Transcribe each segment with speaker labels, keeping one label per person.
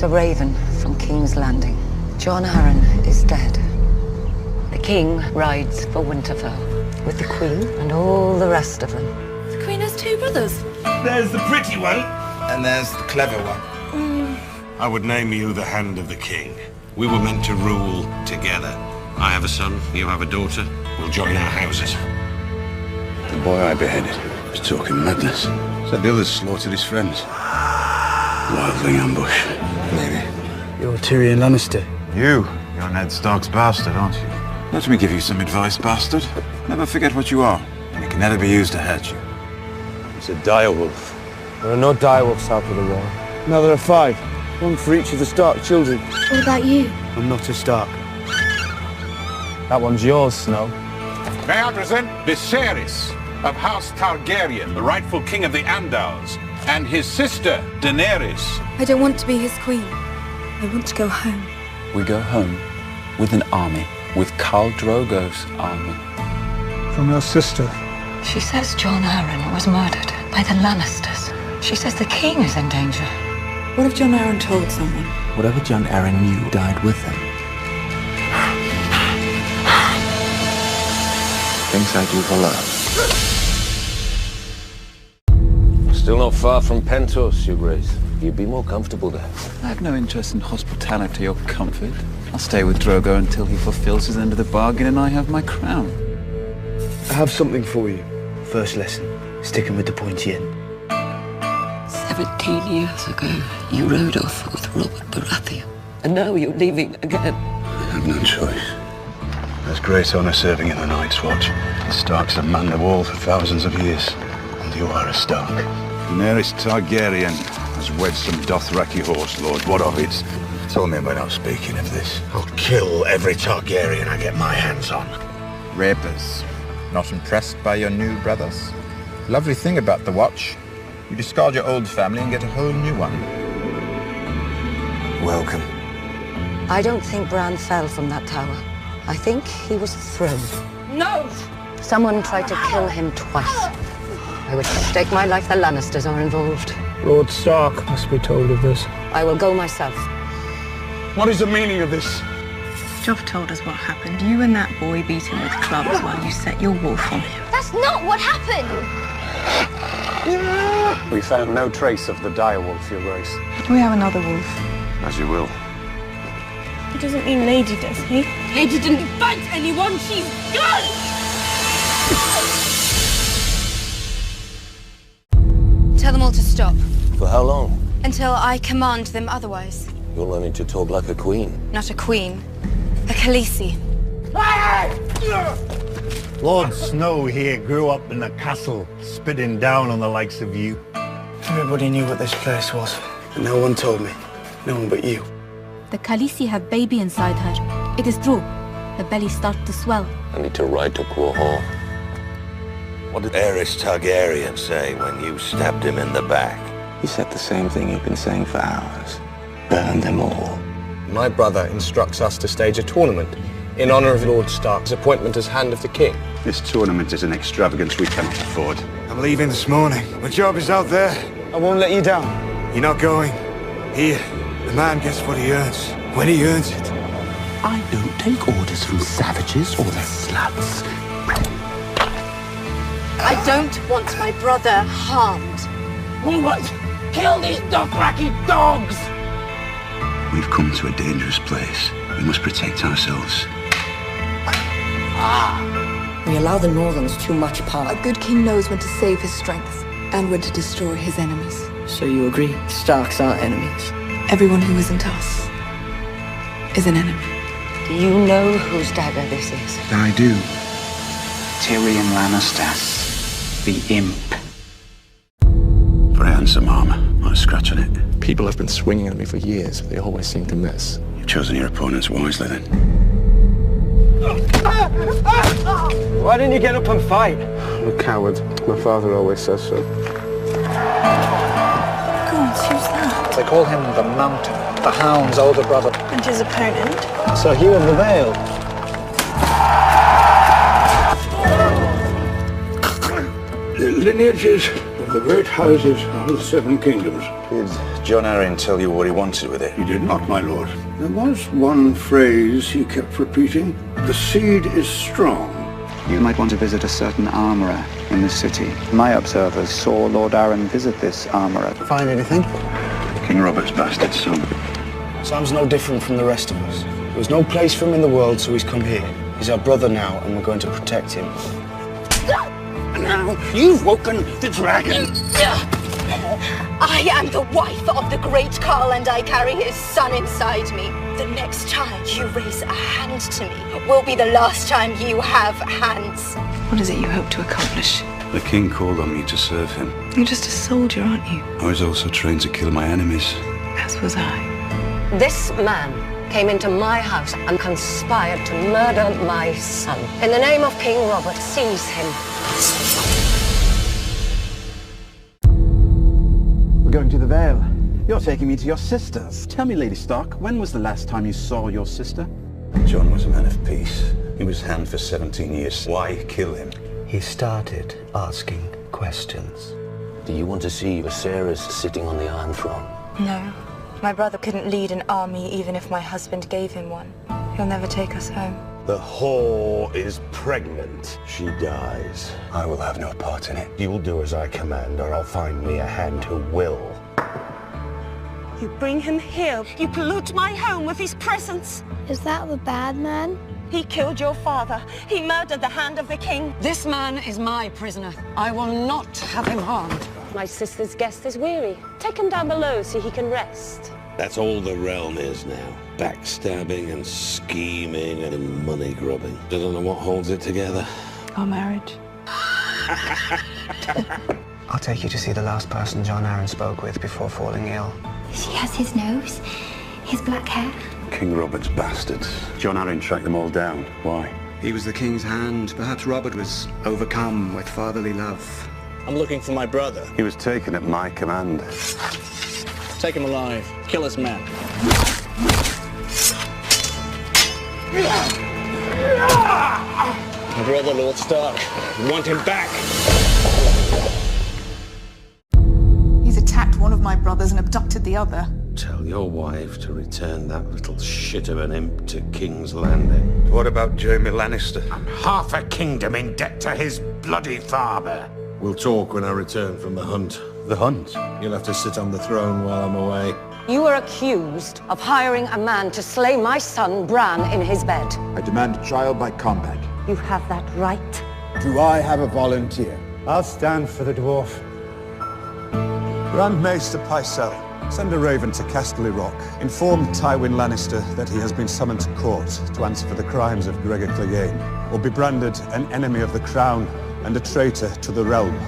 Speaker 1: brings a raven from King's Landing. Jon Arryn is dead. The king rides for Winterfell with the queen and all the rest of them.
Speaker 2: The queen has two brothers.
Speaker 3: There's the pretty one, and there's the clever one.
Speaker 4: I would name you the Hand of the King. We were meant to rule together. I have a son, you have a daughter. We'll join our houses.
Speaker 5: The boy I beheaded was talking madness. Said the others slaughtered his friends. Wildling ambush. Maybe.
Speaker 6: You're Tyrion Lannister.
Speaker 5: You're Ned Stark's bastard, aren't you? Let me give you some advice, bastard. Never forget what you are, and it can never be used to hurt you. It's a direwolf.
Speaker 6: There are no direwolves south of the wall. Now there are 5. One for each of the Stark children.
Speaker 2: What about you?
Speaker 6: I'm not a Stark. That one's yours, Snow.
Speaker 7: May I present Viserys of House Targaryen, the rightful king of the Andals, and his sister, Daenerys.
Speaker 2: I don't want to be his queen. I want to go home.
Speaker 8: We go home with an army, with Khal Drogo's army.
Speaker 6: From your sister.
Speaker 1: She says Jon Arryn was murdered by the Lannisters. She says the king is in danger.
Speaker 2: What if Jon Arryn told someone?
Speaker 8: Whatever Jon Arryn knew died with him. Things I do for love.
Speaker 9: Still not far from Pentos, your grace. You'd be more comfortable there.
Speaker 8: I have no interest in hospitality or comfort. I'll stay with Drogo until he fulfills his end of the bargain and I have my crown.
Speaker 6: I have something for you. First lesson, sticking with the pointy end.
Speaker 1: 17 years ago, you rode off with Robert Baratheon. And now you're leaving again.
Speaker 5: I have no choice. There's great honor serving in the Night's Watch. The Starks have manned the wall for thousands of years. And you are a Stark. Daenerys Targaryen has wed some Dothraki horse lord. What of it? Tell me we're not speaking of this.
Speaker 3: I'll kill every Targaryen I get my hands on.
Speaker 10: Rapers. Not impressed by your new brothers? Lovely thing about the Watch. You discard your old family and get a whole new one.
Speaker 5: Welcome.
Speaker 1: I don't think Bran fell from that tower. I think he was thrown.
Speaker 2: No!
Speaker 1: Someone tried to kill him twice. I would stake my life the Lannisters are involved.
Speaker 6: Lord Stark must be told of this.
Speaker 1: I will go myself.
Speaker 6: What is the meaning of this?
Speaker 2: Joff told us what happened. You and that boy beat him with clubs while you set your wolf on him.
Speaker 11: That's not what happened!
Speaker 12: We found no trace of the direwolf, your grace.
Speaker 2: We have another wolf.
Speaker 5: As you will.
Speaker 2: He doesn't mean Lady, does he? Lady didn't fight anyone. She's gone! Tell them all to stop.
Speaker 9: For how long?
Speaker 2: Until I command them otherwise.
Speaker 9: You're learning to talk like a queen.
Speaker 2: Not a queen. A Khaleesi.
Speaker 3: Lord Snow here grew up in a castle, spitting down on the likes of you.
Speaker 6: Everybody knew what this place was. And no one told me. No one but you.
Speaker 11: The Khaleesi have baby inside her. It is true. Her belly starts to swell.
Speaker 9: I need to ride to Quahog.
Speaker 4: What did Aerys Targaryen say when you stabbed him in the back?
Speaker 8: He said the same thing you've been saying for hours. Burn them all.
Speaker 12: My brother instructs us to stage a tournament in honor of Lord Stark's appointment as Hand of the King.
Speaker 5: This tournament is an extravagance we cannot afford.
Speaker 3: I'm leaving this morning. My job is out there.
Speaker 6: I won't let you down.
Speaker 3: You're not going. Here, the man gets what he earns, when he earns it.
Speaker 8: I don't take orders from savages or their sluts.
Speaker 2: I don't want my brother harmed.
Speaker 3: We want to kill these Dothraki dogs!
Speaker 5: We've come to a dangerous place. We must protect ourselves.
Speaker 1: We allow the Northerns too much power.
Speaker 2: A good king knows when to save his strength and when to destroy his enemies.
Speaker 1: So you agree? Starks are enemies.
Speaker 2: Everyone who isn't us is an enemy.
Speaker 1: Do you know whose dagger this is?
Speaker 8: I do. Tyrion Lannister. The imp.
Speaker 5: For a handsome armor, not a scratch on it.
Speaker 12: People have been swinging at me for years. They always seem to miss.
Speaker 5: You've chosen your opponents wisely, then.
Speaker 6: Why didn't you get up and fight?
Speaker 12: I'm a coward. My father always says so.
Speaker 2: God, who's that?
Speaker 6: They call him the Mountain, the Hound's older brother.
Speaker 2: And his opponent?
Speaker 6: Sir Hugh of the Vale.
Speaker 3: The lineages of
Speaker 5: of the great houses of the Seven Kingdoms.
Speaker 10: Did John Arryn tell you what he wanted with it?
Speaker 5: He did not, my lord. There was one phrase he kept repeating. The seed is strong.
Speaker 8: You might want to visit a certain armourer in the city. My observers saw Lord Arryn visit this armourer.
Speaker 6: Find anything?
Speaker 5: King Robert's bastard son.
Speaker 6: Sam's no different from the rest of us. There's no place for him in the world, so he's come here. He's our brother now, and we're going to protect him.
Speaker 5: Now, you've woken the dragon.
Speaker 13: I am the wife of the great Carl, and I carry his son inside me. The next time you raise a hand to me will be the last time you have hands.
Speaker 14: What is it you hope to accomplish?
Speaker 5: The king called on me to serve him.
Speaker 14: You're just a soldier, aren't you?
Speaker 5: I was also trained to kill my enemies.
Speaker 14: As was I.
Speaker 1: This man came into my house and conspired to murder my son. In the name of King Robert, seize him.
Speaker 8: We're going to the Vale. You're taking me to your sister's. Tell me, Lady Stark, when was the last time you saw your sister?
Speaker 5: John was a man of peace. He was hand for 17 years. Why kill him?
Speaker 15: He started asking questions.
Speaker 9: Do you want to see Viserys sitting on the Iron Throne?
Speaker 16: No. My brother couldn't lead an army even if my husband gave him one. He'll never take us home.
Speaker 4: The whore is pregnant. She dies.
Speaker 5: I will have no part in it.
Speaker 4: You will do as I command, or I'll find me a hand who will.
Speaker 2: You bring him here. You pollute my home with his presence.
Speaker 17: Is that the bad man?
Speaker 2: He killed your father. He murdered the hand of the king.
Speaker 1: This man is my prisoner. I will not have him harmed. My sister's guest is weary. Take him down below so he can rest.
Speaker 4: That's all the realm is now. Backstabbing and scheming and money grubbing. I don't know what holds it together.
Speaker 14: Our marriage.
Speaker 15: I'll take you to see the last person John Arryn spoke with before falling ill.
Speaker 17: She has his nose, his black hair.
Speaker 5: King Robert's bastards. John Arryn tracked them all down. Why?
Speaker 6: He was the king's hand. Perhaps Robert was overcome with fatherly love. I'm looking for my brother.
Speaker 5: He was taken at my command.
Speaker 6: Take him alive. Kill his men. My brother, Lord Stark. We want him back.
Speaker 14: He's attacked one of my brothers and abducted the other.
Speaker 4: Tell your wife to return that little shit of an imp to King's Landing.
Speaker 5: What about Jaime Lannister?
Speaker 4: I'm half a kingdom in debt to his bloody father. We'll talk when I return from the hunt.
Speaker 5: The hunt?
Speaker 4: You'll have to sit on the throne while I'm away.
Speaker 1: You are accused of hiring a man to slay my son, Bran, in his bed.
Speaker 10: I demand a trial by combat.
Speaker 1: You have that right.
Speaker 10: Do I have a volunteer?
Speaker 6: I'll stand for the dwarf.
Speaker 18: Grand Maester Pycelle, send a raven to Casterly Rock. Inform Tywin Lannister that he has been summoned to court to answer for the crimes of Gregor Clegane, or be branded an enemy of the crown and a traitor to the realm.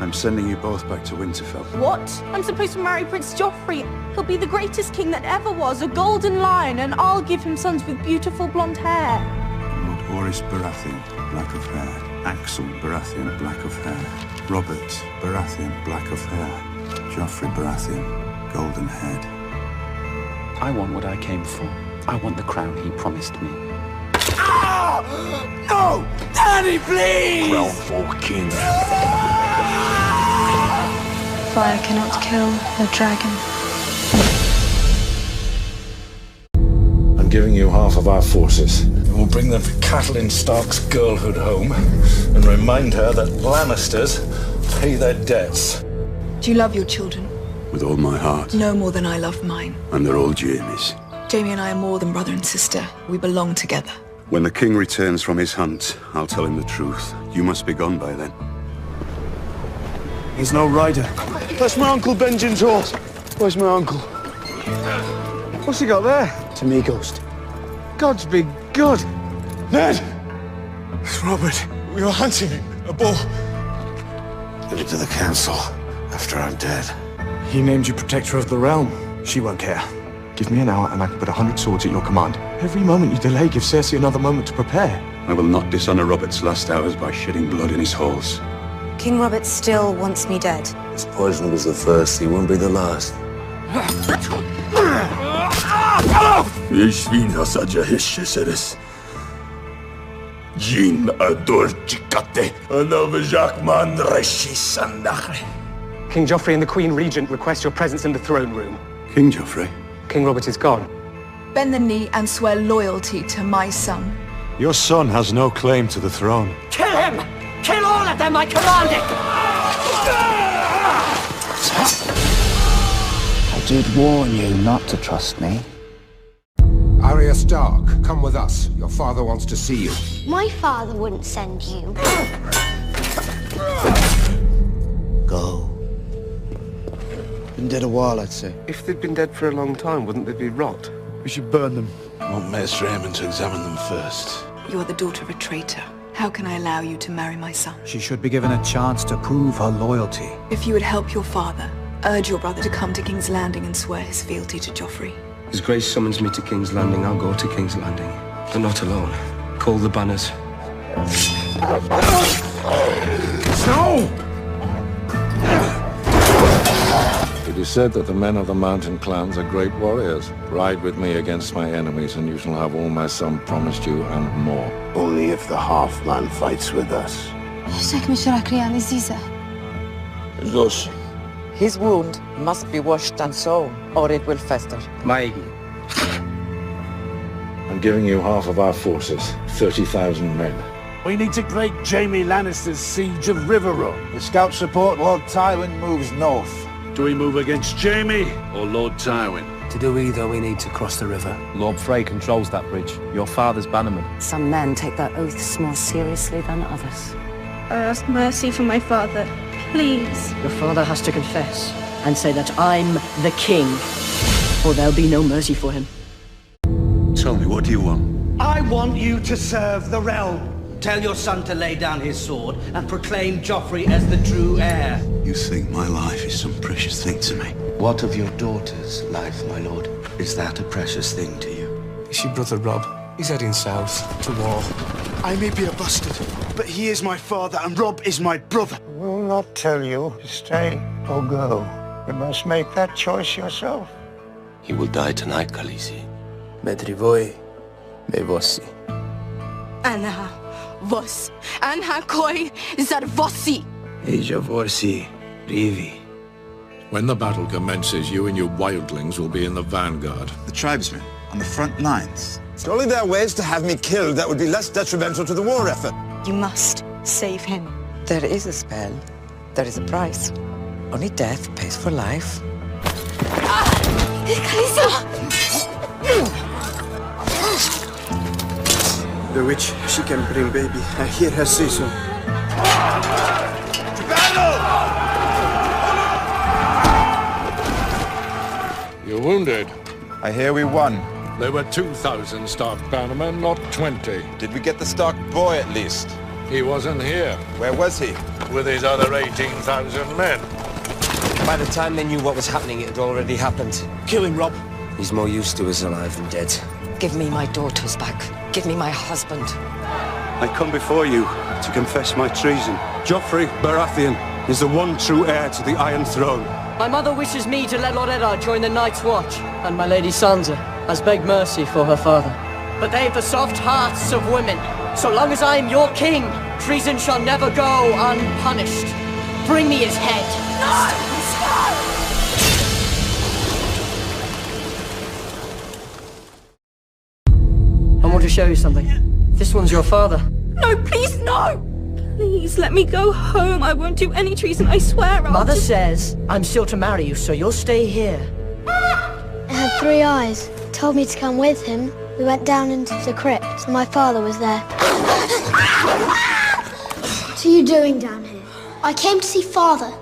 Speaker 5: I'm sending you both back to Winterfell.
Speaker 2: What? I'm supposed to marry Prince Joffrey. He'll be the greatest king that ever was, a golden lion, and I'll give him sons with beautiful blonde hair.
Speaker 5: Lord Horace Baratheon, black of hair. Axel Baratheon, black of hair. Robert Baratheon, black of hair. Joffrey Baratheon, golden head.
Speaker 8: I want what I came for. I want the crown he promised me.
Speaker 4: No! Daddy, please! Crown for king.
Speaker 16: Fire cannot kill the dragon.
Speaker 4: I'm giving you half of our forces. We'll bring the Catelyn Stark's girlhood home and remind her that Lannisters pay their debts.
Speaker 14: Do you love your children?
Speaker 5: With all my heart.
Speaker 14: No more than I love mine.
Speaker 5: And they're all Jaime's.
Speaker 14: Jamie and I are more than brother and sister. We belong together.
Speaker 5: When the king returns from his hunt, I'll tell him the truth. You must be gone by then.
Speaker 6: He's no rider. That's my Uncle Benjamin's horse. Where's my uncle? What's he got there? It's a me ghost. God's be good. Ned! It's Robert. We were hunting a bull.
Speaker 4: Give it to the council after I'm dead.
Speaker 12: He named you Protector of the Realm. She won't care. Give me an hour and I can put 100 swords at your command. Every moment you delay gives Cersei another moment to prepare.
Speaker 5: I will not dishonor Robert's last hours by shedding blood in his halls.
Speaker 16: King Robert still wants me dead.
Speaker 9: This poison was the first, he won't be the last.
Speaker 12: Ishvina saja hishiseres. Jin ador chikate. Anavajakman reshisandachre.
Speaker 19: King Joffrey and the Queen Regent request your presence in the throne room.
Speaker 5: King Joffrey?
Speaker 19: King Robert is gone.
Speaker 14: Bend the knee and swear loyalty to my son.
Speaker 18: Your son has no claim to the throne.
Speaker 20: Kill him! Kill all of them, I command it!
Speaker 15: I did warn you not to trust me.
Speaker 21: Arya Stark, come with us. Your father wants to see you.
Speaker 17: My father wouldn't send you.
Speaker 15: Go. Been dead a while, I'd say.
Speaker 6: If they'd been dead for a long time, wouldn't they be rot?
Speaker 18: We should burn them.
Speaker 4: I want Maester Aemon to examine them first.
Speaker 14: You are the daughter of a traitor. How can I allow you to marry my son?
Speaker 15: She should be given a chance to prove her loyalty.
Speaker 14: If you would help your father, urge your brother to come to King's Landing and swear his fealty to Joffrey.
Speaker 6: His Grace summons me to King's Landing. I'll go to King's Landing. But not alone. Call the banners.
Speaker 4: No! It is said that the men of the mountain clans are great warriors. Ride with me against my enemies, and you shall have all my son promised you and more.
Speaker 5: Only if the half-man fights with us.
Speaker 22: His wound must be washed and sewn, or it will fester.
Speaker 4: I'm giving you half of our forces, 30,000 men.
Speaker 3: We need to break Jaime Lannister's siege of Riverrun.
Speaker 10: The scouts report Lord Tywin moves north.
Speaker 3: Do we move against Jaime or Lord Tywin?
Speaker 15: To do either, we need to cross the river.
Speaker 8: Lord Frey controls that bridge. Your father's bannerman.
Speaker 1: Some men take their oaths more seriously than others.
Speaker 2: I ask mercy for my father. Please.
Speaker 20: Your father has to confess and say that I'm the king, or there'll be no mercy for him.
Speaker 5: Tell me, what do you want?
Speaker 20: I want you to serve the realm. Tell your son to lay down his sword and proclaim Joffrey as the true heir.
Speaker 5: You think my life is some precious thing to me?
Speaker 15: What of your daughter's life, my lord? Is that a precious thing to you?
Speaker 12: Is she brother Rob? He's heading south to war.
Speaker 6: I may be a bastard, but he is my father and Rob is my brother.
Speaker 3: I will not tell you to stay or go. You must make that choice yourself.
Speaker 9: He will die tonight, Khaleesi.
Speaker 12: Medri voi, me vossi.
Speaker 13: Anha vos, anha koi zarvossi.
Speaker 12: Eja vorsi, rivi.
Speaker 4: When the battle commences, you and your wildlings will be in the vanguard.
Speaker 10: The tribesmen on the front lines.
Speaker 6: Surely there are ways to have me killed that would be less detrimental to the war effort.
Speaker 13: You must save him.
Speaker 15: There is a spell. There is a price. Only death pays for life.
Speaker 6: The witch, she can bring baby. I hear her say so.
Speaker 4: You're wounded.
Speaker 10: I hear we won.
Speaker 4: There were 2,000 Stark bannermen, not 20.
Speaker 10: Did we get the Stark boy at least?
Speaker 4: He wasn't here.
Speaker 10: Where was he?
Speaker 4: With his other 18,000 men.
Speaker 20: By the time they knew what was happening, it had already happened.
Speaker 6: Kill him, Rob.
Speaker 20: He's more used to us alive than dead.
Speaker 1: Give me my daughters back. Give me my husband.
Speaker 6: I come before you to confess my treason. Joffrey Baratheon is the one true heir to the Iron Throne.
Speaker 20: My mother wishes me to let Lord Eddard join the Night's Watch, and my Lady Sansa has begged mercy for her father. But they've the soft hearts of women. So long as I am your king, treason shall never go unpunished. Bring me his head. I want to show you something. This one's your father.
Speaker 2: No, please, no! Please, let me go home. I won't do any treason, I swear.
Speaker 20: Mother says I'm still to marry you, so you'll stay here.
Speaker 17: It had 3 eyes. Told me to come with him. We went down into the crypt, and my father was there. What are you doing down here? I came to see father.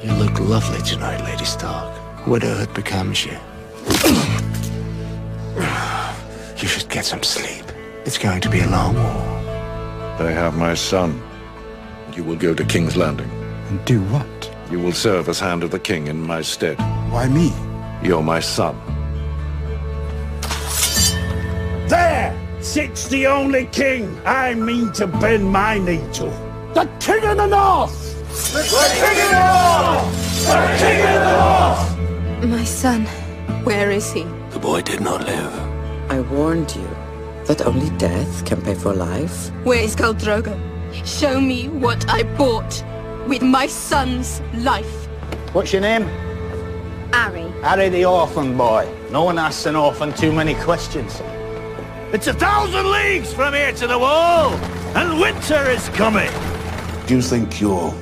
Speaker 15: You look lovely tonight, Lady Stark. Widowhood becomes you. You should get some sleep. It's going to be a long war.
Speaker 4: They have my son. You will go to King's Landing.
Speaker 10: And do what?
Speaker 4: You will serve as Hand of the King in my stead.
Speaker 10: Why me?
Speaker 4: You're my son.
Speaker 3: There sits the only king I mean to bend my knee to. The King of the North! The King of the North! The King of the North!
Speaker 14: My son, where is he?
Speaker 9: The boy did not live.
Speaker 22: I warned you that only death can pay for life.
Speaker 13: Where is Khal Drogo? Show me what I bought with my son's life.
Speaker 3: What's your name?
Speaker 13: Harry.
Speaker 3: Harry the orphan boy. No one asks an orphan too many questions. It's 1,000 leagues from here to the wall, and winter is coming.
Speaker 5: Do you think your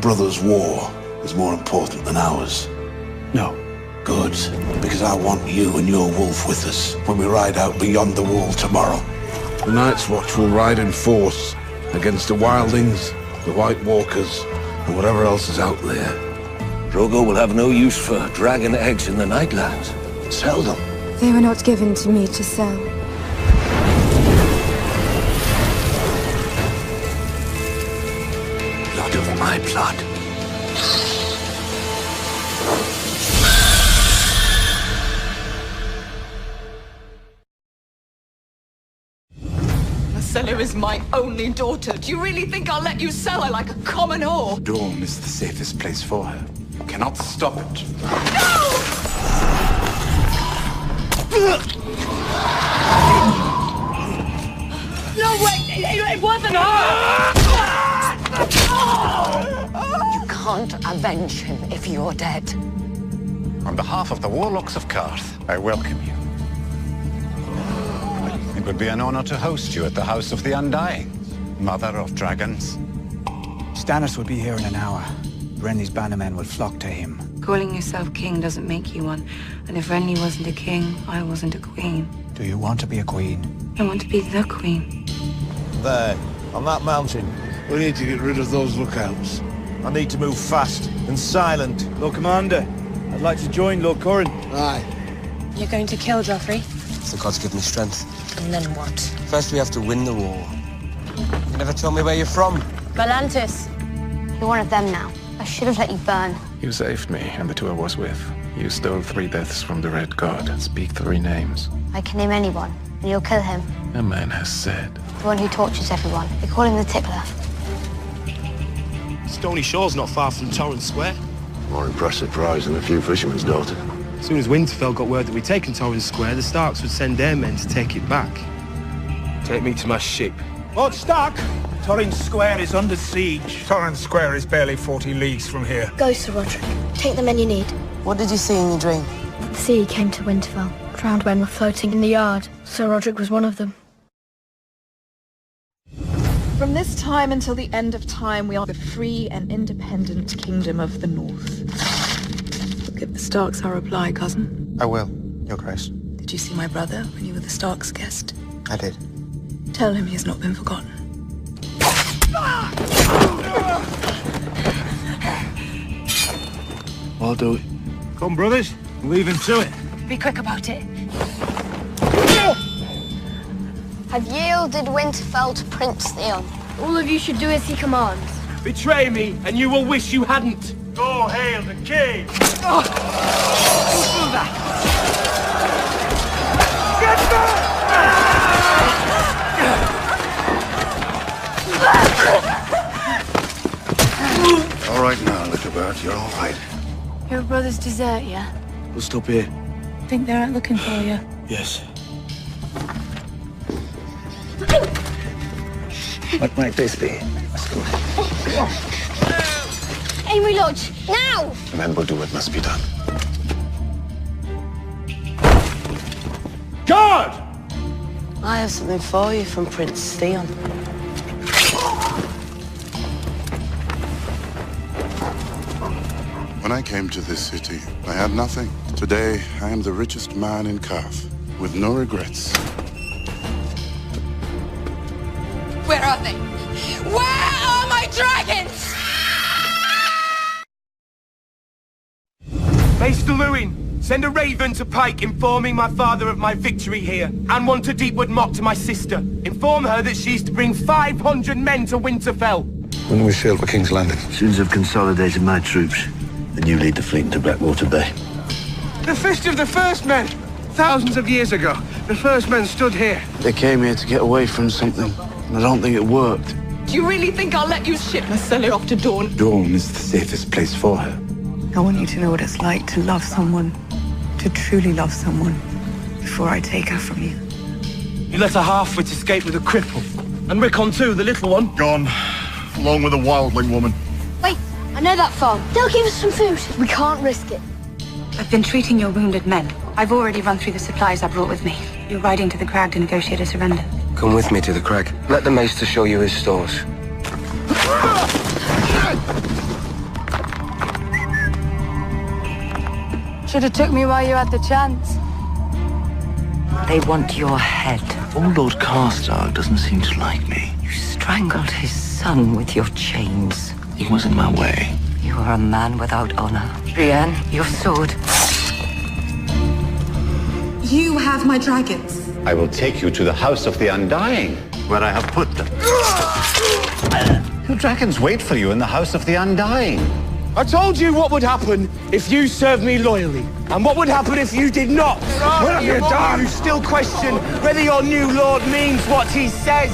Speaker 5: brother's war is more important than ours?
Speaker 3: No.
Speaker 5: Good, because I want you and your wolf with us when we ride out beyond the wall tomorrow.
Speaker 4: The Night's Watch will ride in force against the wildlings, the White Walkers, and whatever else is out there.
Speaker 9: Drogo will have no use for dragon eggs in the Nightlands.
Speaker 5: Sell them.
Speaker 16: They were not given to me to sell.
Speaker 9: Blood of my blood.
Speaker 14: Marcella is my only daughter. Do you really think I'll let you sell her like a common whore?
Speaker 10: Dawn is the safest place for her. You cannot stop it.
Speaker 2: No, wait, it wasn't
Speaker 1: You can't avenge him if you're dead.
Speaker 10: On behalf of the Warlocks of Karth, I welcome you. It would be an honor to host you at the House of the Undying, Mother of Dragons.
Speaker 15: Stannis would be here in an hour. Renly's bannermen would flock to him.
Speaker 16: Calling yourself king doesn't make you one. And if Renly wasn't a king, I wasn't a queen.
Speaker 15: Do you want to be a queen?
Speaker 16: I want to be the queen.
Speaker 3: There, on that mountain.
Speaker 4: We need to get rid of those lookouts.
Speaker 3: I need to move fast and silent. Lord Commander, I'd like to join Lord Corrin.
Speaker 4: Aye.
Speaker 16: You're going to kill Joffrey?
Speaker 15: The gods give me strength.
Speaker 16: And then what?
Speaker 15: First we have to win the war. You never told me where you're from.
Speaker 16: Galantis.
Speaker 17: You're one of them now. I should have let you burn.
Speaker 7: You saved me and the two I was with. You stole 3 deaths from the Red God. Speak 3 names.
Speaker 17: I can name anyone, and you'll kill him.
Speaker 7: A man has said.
Speaker 17: The one who tortures everyone. They call him the Tickler.
Speaker 6: Stony Shore's not far from Torrance Square.
Speaker 5: More impressive prize than a few fishermen's daughter.
Speaker 6: As soon as Winterfell got word that we'd taken Torrance Square, the Starks would send their men to take it back. Take me to my ship.
Speaker 3: Lord Stark, Torrance Square is under siege.
Speaker 11: Torrance Square is barely 40 leagues from here.
Speaker 17: Go, Sir Roderick. Take the men you need.
Speaker 22: What did you see in your dream?
Speaker 17: The sea came to Winterfell. Drowned men were floating in the yard. Sir Roderick was one of them.
Speaker 14: From this time until the end of time, we are the free and independent kingdom of the North.
Speaker 16: Give the Starks our reply, cousin.
Speaker 15: I will, Your Grace.
Speaker 16: Did you see my brother when you were the Starks' guest?
Speaker 15: I did.
Speaker 16: Tell him he has not been forgotten.
Speaker 3: I'll do it. Come, brothers. Leave him to it.
Speaker 16: Be quick about it.
Speaker 17: I've yielded Winterfell to Prince Theon. All of you should do as he commands.
Speaker 6: Betray me, and you will wish you hadn't.
Speaker 3: Go hail the king!
Speaker 6: Get back!
Speaker 5: All right now, little bird, you're all right.
Speaker 16: Your brothers desert you?
Speaker 3: We'll stop here.
Speaker 16: Think they're out looking for you?
Speaker 3: Yes.
Speaker 5: What might this be? Let's go.
Speaker 17: Amory Lodge, now!
Speaker 5: The men will do what must be done.
Speaker 3: Guard!
Speaker 22: I have something for you from Prince Theon.
Speaker 5: When I came to this city, I had nothing. Today, I am the richest man in Karth, with no regrets.
Speaker 13: Where are they? Where are my dragons?
Speaker 6: Maester Lewin, send a raven to Pike informing my father of my victory here, and one to Deepwood Mock to my sister. Inform her that she's to bring 500 men to Winterfell.
Speaker 5: When we sail for King's Landing?
Speaker 9: As soon as I've consolidated my troops, then you lead the fleet into Blackwater Bay.
Speaker 6: The Fist of the First Men! Thousands of years ago, the First Men stood here.
Speaker 11: They came here to get away from something, and I don't think it worked.
Speaker 14: Do you really think I'll let you ship Marcella off to Dawn?
Speaker 10: Dawn is the safest place for her.
Speaker 16: I want you to know what it's like to love someone to truly love someone before I take her from you.
Speaker 12: You let a half-wit escape with a cripple. And Rickon too, the little one.
Speaker 5: Gone, along with a wildling woman.
Speaker 17: Wait, I know that farm. They'll give us some food. We can't risk it.
Speaker 16: I've been treating your wounded men. I've already run through the supplies I brought with me. You're riding to the crag to negotiate a surrender.
Speaker 15: Come with me to the crag. Let the maester show you his stores.
Speaker 16: Should have took me while you had the chance.
Speaker 1: They want your head.
Speaker 11: Old Lord Karstark doesn't seem to like me.
Speaker 1: You strangled his son with your chains.
Speaker 11: He was in my way.
Speaker 1: You are a man without honor. Brienne, your sword.
Speaker 16: You have my dragons.
Speaker 5: I will take you to the House of the Undying, where I have put them. Your dragons wait for you in the House of the Undying.
Speaker 12: I told you what would happen if you served me loyally, and what would happen if you did not. What have you done? You still question whether your new lord means what he says.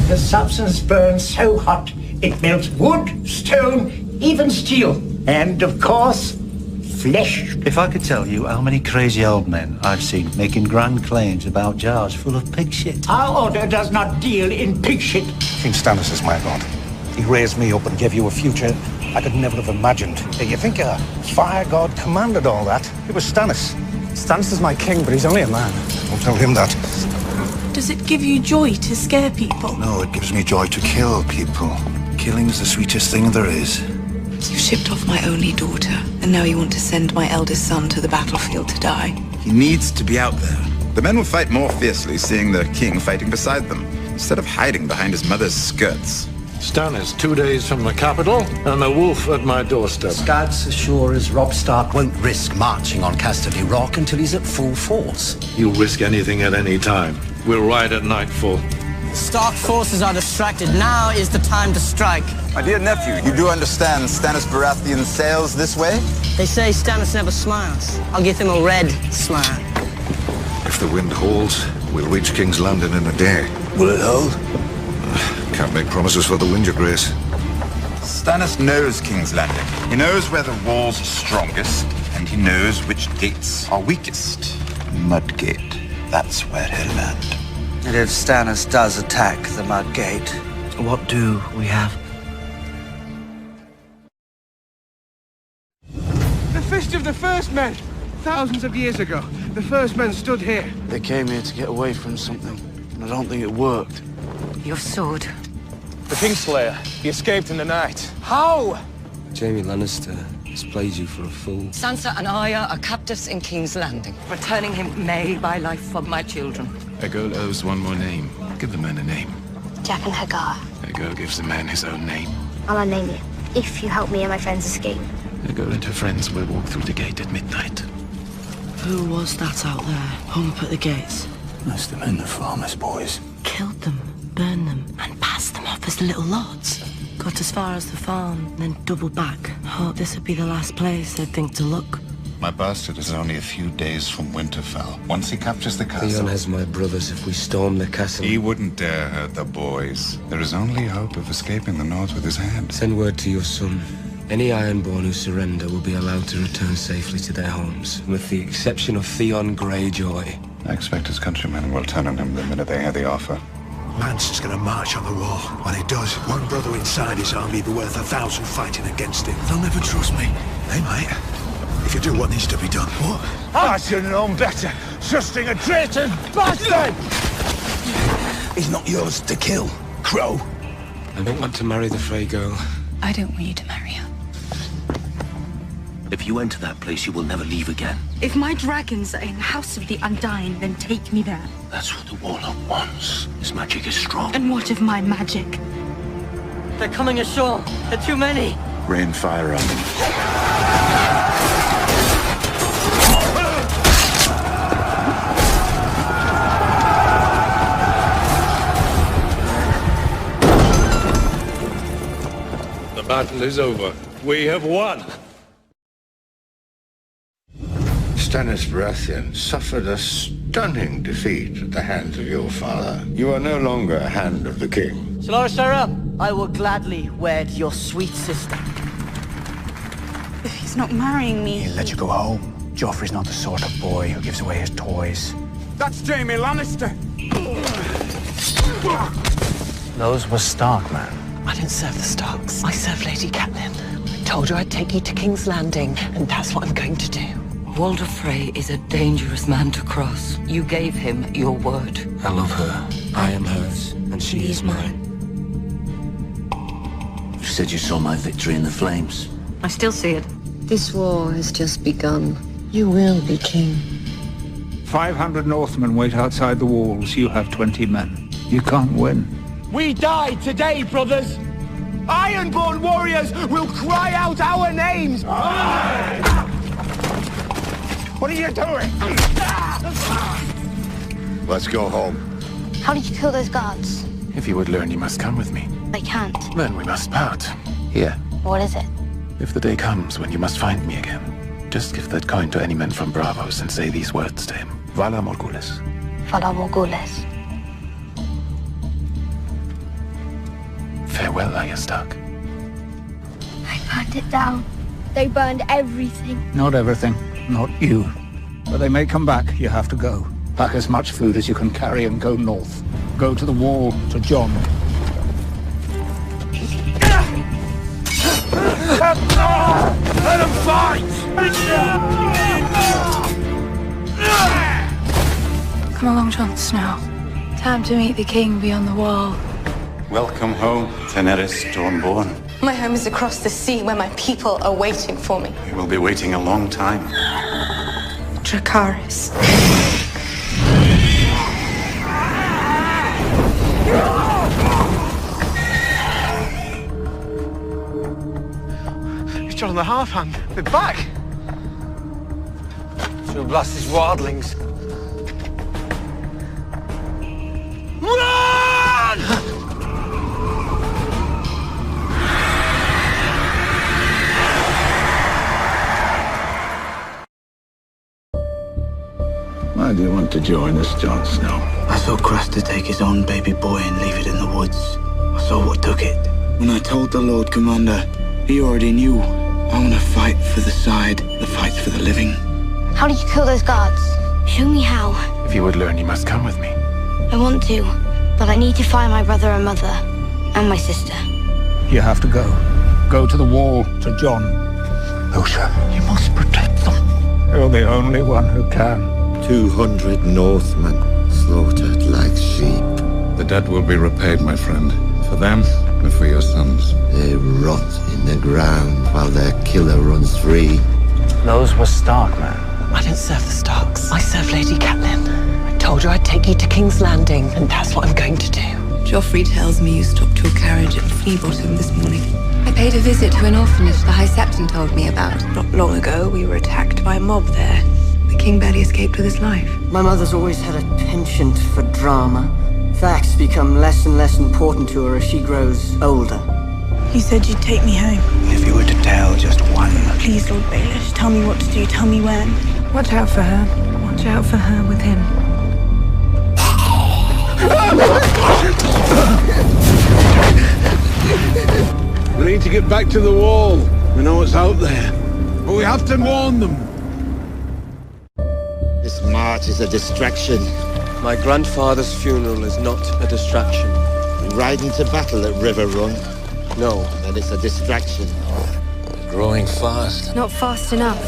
Speaker 3: The substance burns so hot, it melts wood, stone, even steel. And, of course, flesh.
Speaker 19: If I could tell you how many crazy old men I've seen making grand claims about jars full of pig shit.
Speaker 3: Our order does not deal in pig shit.
Speaker 21: King Stannis is my lord. He raised me up and gave you a future I could never have imagined. You think a fire god commanded all that? It was Stannis.
Speaker 6: Stannis is my king, but he's only a man.
Speaker 21: Don't tell him that.
Speaker 2: Does it give you joy to scare people?
Speaker 5: No, it gives me joy to kill people. Killing is the sweetest thing there is.
Speaker 16: You shipped off my only daughter, and now you want to send my eldest son to the battlefield to die.
Speaker 10: He needs to be out there. The men will fight more fiercely seeing their king fighting beside them, instead of hiding behind his mother's skirts.
Speaker 4: Stannis 2 days from the capital, and a wolf at my doorstep.
Speaker 23: Scouts as sure as Robb Stark won't risk marching on Casterly Rock until he's at full force.
Speaker 4: You'll risk anything at any time. We'll ride at nightfall.
Speaker 20: Stark forces are distracted. Now is the time to strike.
Speaker 10: My dear nephew, you do understand Stannis Baratheon sails this way?
Speaker 20: They say Stannis never smiles. I'll give him a red smile.
Speaker 5: If the wind holds, we'll reach King's Landing in a day.
Speaker 10: Will it hold?
Speaker 5: Can't make promises for the wind, your grace.
Speaker 10: Stannis knows King's Landing. He knows where the walls are strongest, and he knows which gates are weakest. Mudgate, that's where he'll land.
Speaker 15: And if Stannis does attack the Mudgate, what do we have?
Speaker 12: The Fist of the First Men! Thousands of years ago, the First Men stood here.
Speaker 11: They came here to get away from something, and I don't think it worked.
Speaker 1: Your sword.
Speaker 12: The Kingslayer. He escaped in the night. How?
Speaker 15: Jaime Lannister has played you for a fool.
Speaker 1: Sansa and Arya are captives in King's Landing. Returning him may buy life for my children.
Speaker 7: A girl owes one more name. Give the man a name.
Speaker 17: Jack and Hagar.
Speaker 7: A girl gives the man his own name.
Speaker 17: I'll unname you, if you help me and my friends escape.
Speaker 7: A girl and her friends will walk through the gate at midnight.
Speaker 16: Who was that out there, hung up at the gates?
Speaker 21: Must have been the farmers' boys.
Speaker 16: Killed them, burned them, and passed them off as little lords. Got as far as the farm, then doubled back. Hoped this would be the last place they'd think to look.
Speaker 5: My bastard is only a few days from Winterfell. Once he captures the castle...
Speaker 15: Theon has my brothers if we storm the castle.
Speaker 5: He wouldn't dare hurt the boys. There is only hope of escaping the North with his hand.
Speaker 15: Send word to your son. Any Ironborn who surrender will be allowed to return safely to their homes, with the exception of Theon Greyjoy.
Speaker 5: I expect his countrymen will turn on him the minute they hear the offer.
Speaker 21: Mance is going to march on the wall. When he does, one brother inside his army will be worth 1,000 fighting against him. They'll never trust me. They might. If you do what needs to be done. What?
Speaker 3: I should have known better. Trusting a traitor's bastard!
Speaker 21: He's not yours to kill, Crow.
Speaker 15: I don't want to marry the Frey girl.
Speaker 16: I don't want you to marry her.
Speaker 21: If you enter that place, you will never leave again.
Speaker 16: If my dragons are in the House of the Undying, then take me there.
Speaker 21: That's what the Warlock wants. His magic is strong.
Speaker 16: And what of my magic?
Speaker 20: They're coming ashore. There are too many.
Speaker 5: Rain fire on them.
Speaker 4: The battle is over. We have won.
Speaker 5: Stannis Baratheon suffered a stunning defeat at the hands of your father. You are no longer a hand of the king.
Speaker 20: Shalora Sarah, I will gladly wed your sweet sister.
Speaker 2: If he's not marrying me...
Speaker 6: He'll let you go home. Joffrey's not the sort of boy who gives away his toys.
Speaker 12: That's Jaime Lannister!
Speaker 6: Those were Stark, man.
Speaker 1: I didn't serve the Starks. I served Lady Catelyn. I told you I'd take you to King's Landing, and that's what I'm going to do.
Speaker 16: Walder Frey is a dangerous man to cross. You gave him your word.
Speaker 15: I love her. I am hers, and she is mine.
Speaker 23: You said you saw my victory in the flames.
Speaker 1: I still see it. This war has just begun. You will be king.
Speaker 3: 500 Northmen wait outside the walls. You have 20 men. You can't win.
Speaker 12: We die today, brothers! Ironborn warriors will cry out our names! What are you doing?
Speaker 5: Let's go home.
Speaker 17: How did you kill those guards?
Speaker 7: If you would learn, you must come with me.
Speaker 17: I can't.
Speaker 7: Then we must part. Here.
Speaker 17: What is it?
Speaker 7: If the day comes when you must find me again, just give that coin to any men from Bravos and say these words to him. Vala Morgulis.
Speaker 17: Vala Morgulis.
Speaker 7: Farewell, Arya Stark.
Speaker 17: I burned it down. They burned everything.
Speaker 3: Not everything. Not you. But they may come back. You have to go. Pack as much food as you can carry and go north. Go to the wall, to Jon.
Speaker 12: Let him fight!
Speaker 2: Come along, Jon Snow. Time to meet the king beyond the wall.
Speaker 5: Welcome home, Daenerys Stormborn.
Speaker 13: My home is across the sea where my people are waiting for me.
Speaker 5: We will be waiting a long time.
Speaker 2: Dracarys.
Speaker 12: It's Jon the Half-Hand. They're back! She'll blast his wildlings. Run!
Speaker 5: Why do you want to join us, Jon Snow?
Speaker 11: I saw Craster take his own baby boy and leave it in the woods. I saw what took it. When I told the Lord Commander, he already knew. I want to fight for the side that fights for the living.
Speaker 17: How did you kill those guards? Show me how.
Speaker 7: If you would learn, you must come with me.
Speaker 17: I want to, but I need to find my brother and mother, and my sister.
Speaker 3: You have to go. Go to the wall, to Jon.
Speaker 5: Lucia, you must protect them.
Speaker 3: You're the only one who can.
Speaker 8: 200 Northmen slaughtered like sheep.
Speaker 4: The debt will be repaid, my friend. For them and for your sons.
Speaker 8: They rot in the ground while their killer runs free.
Speaker 6: Those were Stark, man.
Speaker 1: I didn't serve the Starks. I served Lady Catelyn. I told you I'd take you to King's Landing, and that's what I'm going to do.
Speaker 16: Joffrey tells me you stopped your carriage at Flea Bottom this morning. I paid a visit to an orphanage the High Septon told me about. Not long ago, we were attacked by a mob there. The king barely escaped with his life.
Speaker 20: My mother's always had a penchant for drama. Facts become less and less important to her as she grows older.
Speaker 2: You said you'd take me home.
Speaker 6: If you were to tell just one.
Speaker 2: Please, Lord Baelish, tell me what to do, tell me when. Watch out for her. Watch out for her with him.
Speaker 3: We need to get back to the wall. We know what's out there. But we have to warn them.
Speaker 8: This march is a distraction.
Speaker 15: My grandfather's funeral is not a distraction.
Speaker 8: We ride into battle at River Run.
Speaker 15: No.
Speaker 8: Then it's a distraction.
Speaker 15: Growing fast.
Speaker 18: Not fast enough.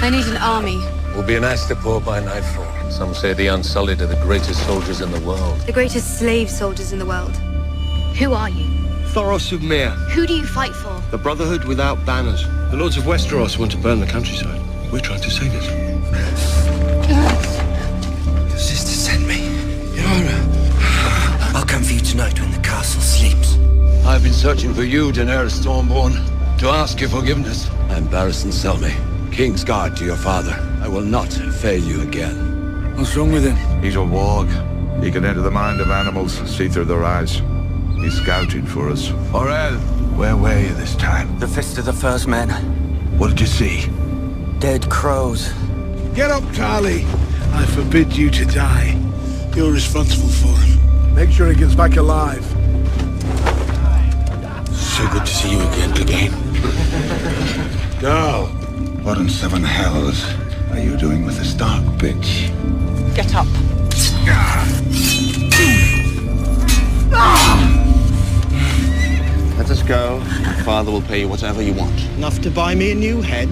Speaker 18: I need an army.
Speaker 9: We'll be an Astapor by nightfall. Some say the Unsullied are the greatest soldiers in the world.
Speaker 18: The greatest slave soldiers in the world. Who are you?
Speaker 15: Thoros of Myr.
Speaker 18: Who do you fight for?
Speaker 15: The Brotherhood without banners. The Lords of Westeros want to burn the countryside.
Speaker 21: We're trying to save it.
Speaker 23: Your sister sent me. Yara. I'll come for you tonight when the castle sleeps.
Speaker 5: I've been searching for you, Daenerys Stormborn, to ask your forgiveness.
Speaker 23: I'm Barristan Selmy, King's Guard to your father. I will not fail you again.
Speaker 6: What's wrong with him?
Speaker 5: He's a warg. He can enter the mind of animals, see through their eyes. He's scouting for us.
Speaker 12: Orel, where were you this time?
Speaker 20: The Fist of the First Men.
Speaker 12: What did you see?
Speaker 20: Dead crows.
Speaker 6: Get up, Carly. I forbid you to die. You're responsible for him.
Speaker 3: Make sure he gets back alive.
Speaker 21: So good to see you again, Clegane.
Speaker 5: Now, what in seven hells are you doing with the Stark bitch?
Speaker 20: Get up.
Speaker 14: Let us go. My father will pay you whatever you want.
Speaker 12: Enough to buy me a new head?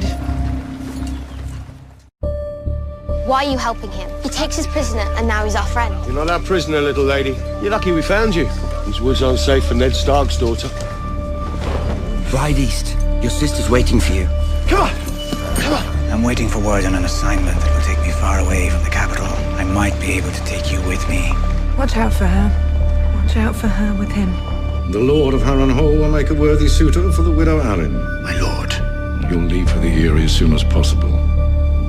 Speaker 17: Why are you helping him? He takes us prisoner, and now he's our friend.
Speaker 12: You're not our prisoner, little lady. You're lucky we found you. These woods aren't safe for Ned Stark's daughter.
Speaker 23: Ride east. Your sister's waiting for you.
Speaker 12: Come on! Come on!
Speaker 11: I'm waiting for word on an assignment that will take me far away from the capital. I might be able to take you with me.
Speaker 16: Watch out for her. Watch out for her with him.
Speaker 4: The Lord of Harrenhal will make a worthy suitor for the widow Arryn.
Speaker 11: My lord.
Speaker 4: You'll leave for the Eyrie as soon as possible.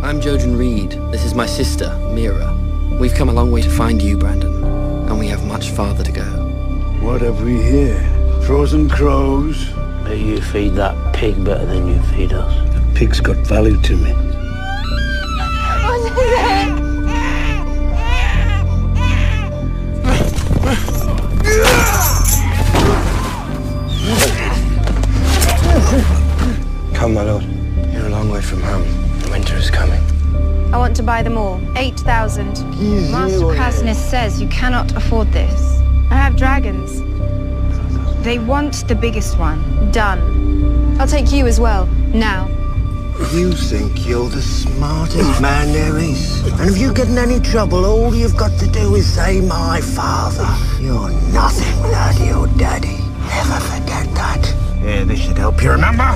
Speaker 15: I'm Jojen Reed. This is my sister, Mira. We've come a long way to find you, Brandon. And we have much farther to go.
Speaker 3: What have we here? Frozen crows?
Speaker 19: May you feed that pig better than you feed us.
Speaker 3: The pig's got value to me.
Speaker 15: Come, my lord. You're a long way from home. The winter is coming.
Speaker 2: I want to buy them all. 8,000. Master Krasnus says you cannot afford this. I have dragons. They want the biggest one. Done. I'll take you as well. Now.
Speaker 8: You think you're the smartest man there is. And if you get in any trouble, all you've got to do is say, my father. You're nothing without your daddy. Never forget that. Yeah, this should help you remember.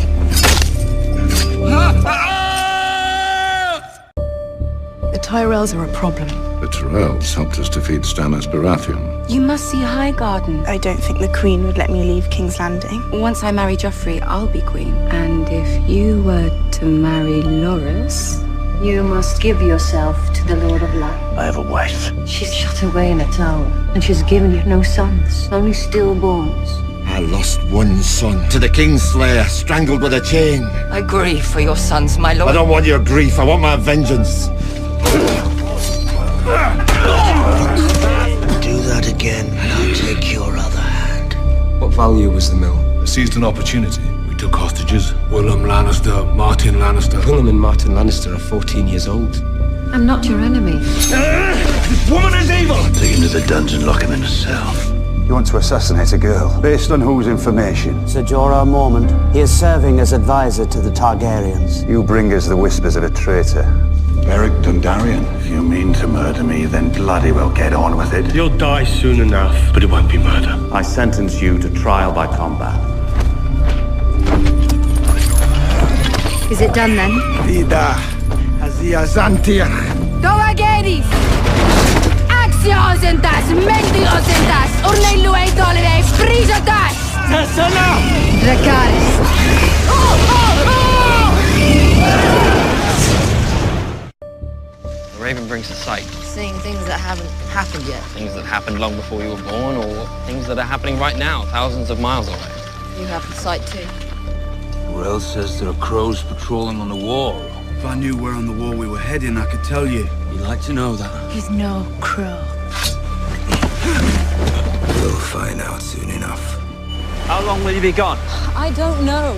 Speaker 16: The Tyrells are a problem.
Speaker 4: The Tyrells helped us defeat Stannis Baratheon.
Speaker 16: You must see Highgarden.
Speaker 2: I don't think the Queen would let me leave King's Landing.
Speaker 16: Once I marry Joffrey, I'll be queen. And if you were to marry Loras, you must give yourself to the Lord of Light.
Speaker 19: I have a wife.
Speaker 1: She's shut away in a tower, and she's given you no sons, only stillborns.
Speaker 8: I lost one son to the Kingslayer, strangled with a chain.
Speaker 1: I grieve for your sons, my lord.
Speaker 8: I don't want your grief, I want my vengeance. Do that again, and I'll take your other hand.
Speaker 15: What value was the mill?
Speaker 21: I seized an opportunity. We took hostages. Willem Lannister, Martin Lannister.
Speaker 15: Willem and Martin Lannister are 14 years old.
Speaker 16: I'm not your enemy.
Speaker 12: This woman is evil!
Speaker 21: Take him to the dungeon, lock him in a cell.
Speaker 5: You want to assassinate a girl? Based on whose information?
Speaker 22: Sir Jorah Mormont. He is serving as advisor to the Targaryens.
Speaker 5: You bring us the whispers of a traitor. Beric Dondarrion, if you mean to murder me, then bloody well get on with it.
Speaker 12: You'll die soon enough.
Speaker 21: But it won't be murder.
Speaker 24: I sentence you to trial by combat.
Speaker 2: Is it done then?
Speaker 12: Vida, Azia Zantir.
Speaker 2: Doageris! Axiosentas, Mendiosentas, Urneiluei Dolere, Frisotas!
Speaker 12: Tassana!
Speaker 2: Dracarys.
Speaker 15: The Raven brings to sight.
Speaker 1: Seeing things that haven't happened yet.
Speaker 15: Things that happened long before you were born, or things that are happening right now, thousands of miles away.
Speaker 1: You have sight too.
Speaker 21: Rel says there are crows patrolling on the wall.
Speaker 11: If I knew where on the wall we were heading, I could tell you.
Speaker 21: You'd like to know that?
Speaker 2: He's no crow.
Speaker 11: We'll find out soon enough.
Speaker 22: How long will you be gone?
Speaker 1: I don't know.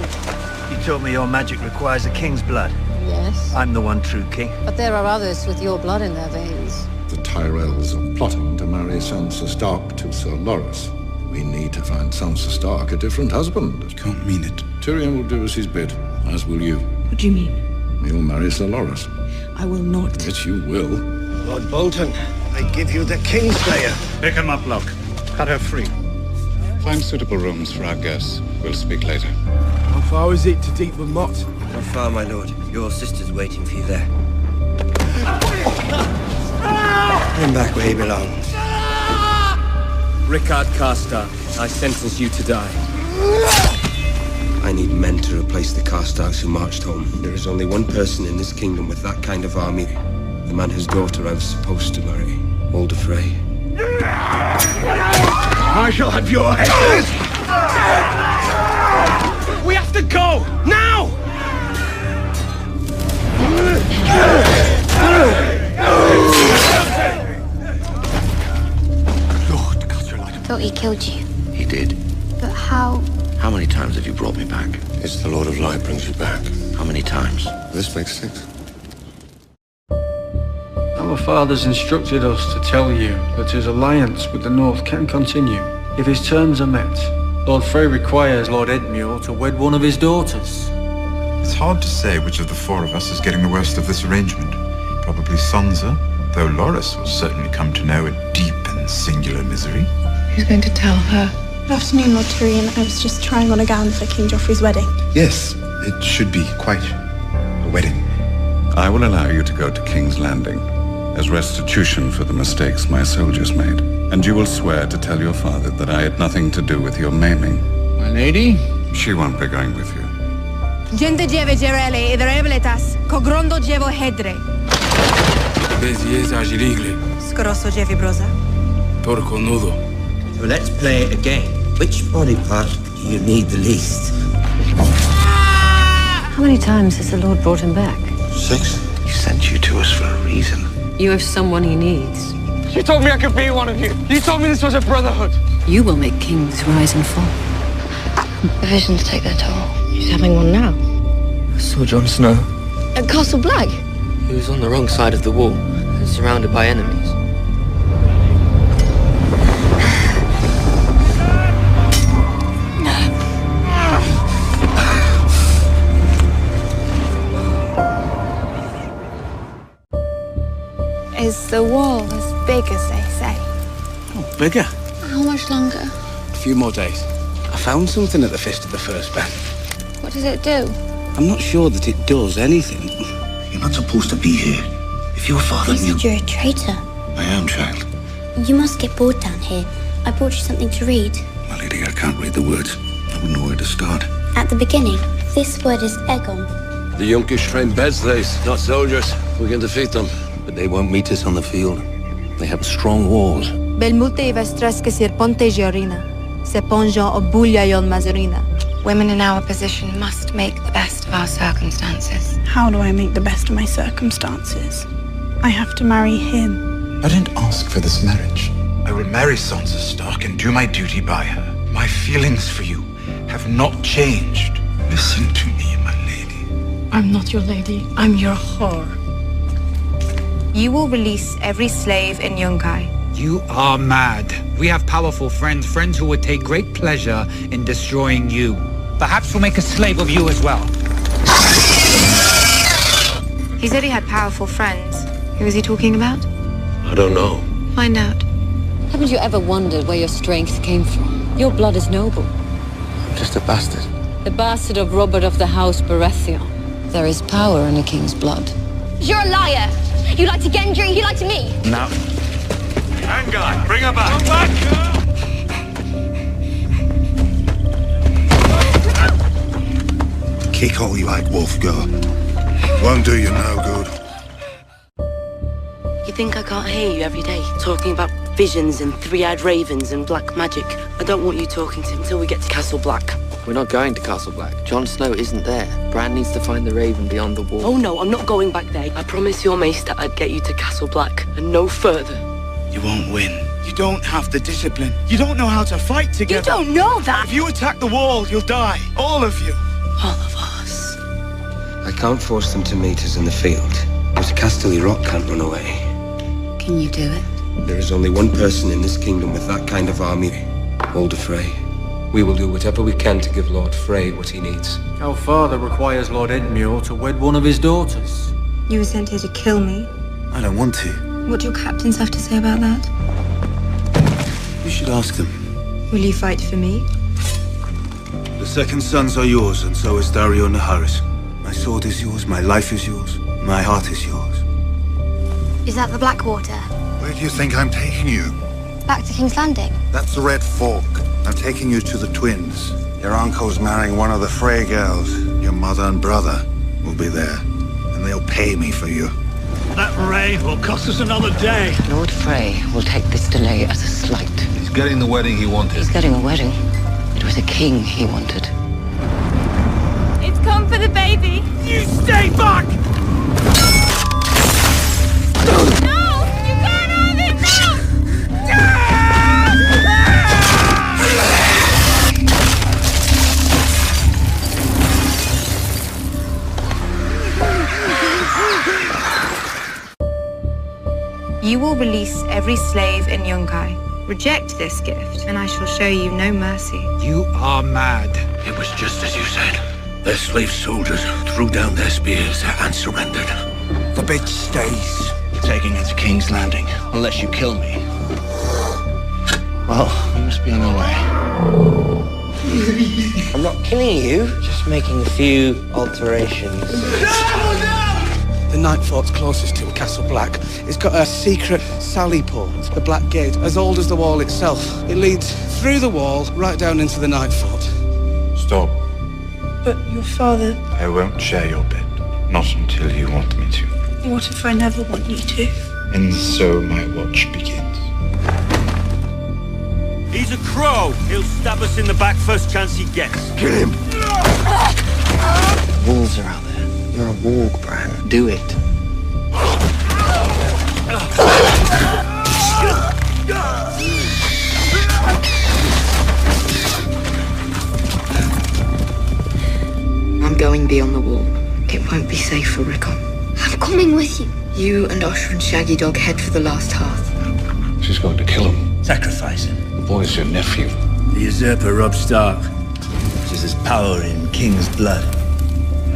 Speaker 22: You told me your magic requires a king's blood.
Speaker 1: Yes.
Speaker 22: I'm the one true king.
Speaker 1: But there are others with your blood in their veins.
Speaker 4: The Tyrells are plotting to marry Sansa Stark to Sir Loras. We need to find Sansa Stark a different husband.
Speaker 5: Can't mean it.
Speaker 4: Tyrion will do as he's bid, as will you.
Speaker 16: What do you mean?
Speaker 4: You'll marry Sir Loras.
Speaker 16: I will not.
Speaker 4: Yes, you will.
Speaker 8: Lord Bolton, I give you the Kingslayer.
Speaker 5: Pick him up, Locke. Cut her free. Find suitable rooms for our guests. We'll speak later.
Speaker 12: How far is it to Deepwood Motte?
Speaker 23: Not far, my lord. Your sister's waiting for you there. Put him back where he belongs.
Speaker 15: Rickard Karstark, I sentence you to die. I need men to replace the Karstarks who marched home. There is only one person in this kingdom with that kind of army. The man whose daughter I was supposed to marry. Walder Frey.
Speaker 12: I shall have your head! We have to go! Now!
Speaker 17: Thought he killed you.
Speaker 21: He did.
Speaker 17: But how?
Speaker 21: How many times
Speaker 7: you brought me back.
Speaker 9: It's the Lord of Light brings you back.
Speaker 7: How many times?
Speaker 9: This makes 6.
Speaker 10: Our fathers instructed us to tell you that his alliance with the North can continue if his terms are met. Lord Frey requires Lord Edmure to wed one of his daughters.
Speaker 13: It's hard to say which of the 4 of us is getting the worst of this arrangement. Probably Sansa, though Loras will certainly come to know a deep and singular misery.
Speaker 16: Who's going to tell her?
Speaker 25: Good afternoon, Lord Tyrion. I was just trying on a gown for King Joffrey's wedding.
Speaker 5: Yes, it should be quite a wedding.
Speaker 26: I will allow you to go to King's Landing as restitution for the mistakes my soldiers made. And you will swear to tell your father that I had nothing to do with your maiming.
Speaker 12: My lady?
Speaker 26: She won't be going with you.
Speaker 2: Gente dziewe dzierele i drevletas, kogrondo dziewo hedre.
Speaker 12: Bez jest agiligle.
Speaker 2: Skoroso dziewi broza.
Speaker 12: Torco nudo.
Speaker 8: So let's play it again. Which body part do you need the least?
Speaker 1: How many times has the Lord brought him back?
Speaker 7: 6. He sent you to us for a reason.
Speaker 1: You have someone he needs.
Speaker 12: You told me I could be one of you. You told me this was a brotherhood.
Speaker 1: You will make kings rise and fall.
Speaker 17: The visions take their toll. He's having one now.
Speaker 20: I saw Jon Snow.
Speaker 17: At Castle Black?
Speaker 20: He was on the wrong side of the wall, surrounded by enemies.
Speaker 2: Is the wall as big as they say?
Speaker 12: Oh, bigger.
Speaker 17: How much longer?
Speaker 12: A few more days. I found something at the Fist of the First Band.
Speaker 17: What does it do?
Speaker 12: I'm not sure that it does anything.
Speaker 7: You're not supposed to be here. If your father
Speaker 17: You
Speaker 7: knew...
Speaker 17: said you're a traitor.
Speaker 7: I am, child.
Speaker 17: You must get bored down here. I brought you something to read.
Speaker 7: My lady, I can't read the words. I wouldn't know where to start.
Speaker 17: At the beginning, this word is Egon.
Speaker 9: The Yunkish train bedslaves, not soldiers. We can defeat them, but they won't meet us on the field. They have strong walls.
Speaker 2: Belmulte i vestreske sirponte giorina. Seponjon obulia yon mazurina.
Speaker 16: Women in our position must make the best of our circumstances.
Speaker 25: How do I make the best of my circumstances? I have to marry him.
Speaker 5: I didn't ask for this marriage. I will marry Sansa Stark and do my duty by her. My feelings for you have not changed. Listen to me, my lady.
Speaker 16: I'm not your lady. I'm your whore.
Speaker 2: You will release every slave in Yunkai.
Speaker 12: You are mad. We have powerful friends, friends who would take great pleasure in destroying you. Perhaps we'll make a slave of you as well.
Speaker 2: He said he had powerful friends. Who was he talking about?
Speaker 9: I don't know.
Speaker 2: Find out.
Speaker 1: Haven't you ever wondered where your strength came from? Your blood is noble.
Speaker 9: I'm just a bastard.
Speaker 1: The bastard of Robert of the House Baratheon. There is power in a king's blood.
Speaker 17: You're a liar. You lied to Gendry, you lied to me.
Speaker 5: Now.
Speaker 3: Vanguard, bring her back.
Speaker 7: Kick all you like, Wolf, go. Won't do you no good.
Speaker 20: You think I can't hear you every day, talking about visions and three-eyed ravens and black magic? I don't want you talking to him until we get to Castle Black. We're not going to Castle Black. Jon Snow isn't there. Bran needs to find the Raven beyond the wall. Oh no, I'm not going back there. I promised your maester I'd get you to Castle Black, and no further.
Speaker 12: You won't win. You don't have the discipline. You don't know how to fight together.
Speaker 2: You don't know that!
Speaker 12: If you attack the wall, you'll die. All of you.
Speaker 20: All of us.
Speaker 15: I can't force them to meet us in the field, but Casterly Rock can't run away.
Speaker 1: Can you do it?
Speaker 15: There is only one person in this kingdom with that kind of army, Walder Frey. We will do whatever we can to give Lord Frey what he needs.
Speaker 10: Our father requires Lord Edmure to wed one of his daughters.
Speaker 2: You were sent here to kill me.
Speaker 5: I don't want to.
Speaker 2: What do your captains have to say about that?
Speaker 5: You should ask them.
Speaker 2: Will you fight for me?
Speaker 5: The second sons are yours, and so is Dario Naharis. My sword is yours, my life is yours, my heart is yours.
Speaker 17: Is that the Blackwater?
Speaker 7: Where do you think I'm taking you?
Speaker 17: Back to King's Landing?
Speaker 7: That's the Red Fork. I'm taking you to the twins. Your uncle's marrying one of the Frey girls. Your mother and brother will be there, and they'll pay me for you.
Speaker 3: That raid will cost us another day.
Speaker 1: Lord Frey will take this delay as a slight.
Speaker 9: He's getting the wedding he wanted.
Speaker 1: He's getting a wedding. It was a king he wanted.
Speaker 2: It's come for the baby.
Speaker 3: You stay back!
Speaker 2: No! You can't have it now! You will release every slave in Yunkai. Reject this gift, and I shall show you no mercy.
Speaker 21: You are mad.
Speaker 9: It was just as you said. Their slave soldiers threw down their spears and surrendered.
Speaker 21: The bitch stays.
Speaker 5: You're taking her to King's Landing, unless you kill me. Well, we must be on our way.
Speaker 8: I'm not killing you, just making a few alterations.
Speaker 12: The Night Fort's closest to Castle Black. It's got a secret sally port, the Black Gate, as old as the wall itself. It leads through the wall, right down into the Night Fort.
Speaker 13: Stop.
Speaker 25: But your father...
Speaker 13: I won't share your bed. Not until you want me to.
Speaker 25: What if I never want you to?
Speaker 13: And so my watch begins.
Speaker 3: He's a crow. He'll stab us in the back first chance he gets.
Speaker 21: Kill him!
Speaker 8: Wolves are out there. You're a warg, Bran. Do it.
Speaker 16: I'm going beyond the wall. It won't be safe for Rickon.
Speaker 17: I'm coming with you.
Speaker 16: You and Osher and Shaggy Dog head for the last hearth.
Speaker 9: She's going to kill him.
Speaker 21: Sacrifice him.
Speaker 9: The boy's your nephew.
Speaker 21: The usurper Robb Stark. Which is power in King's blood.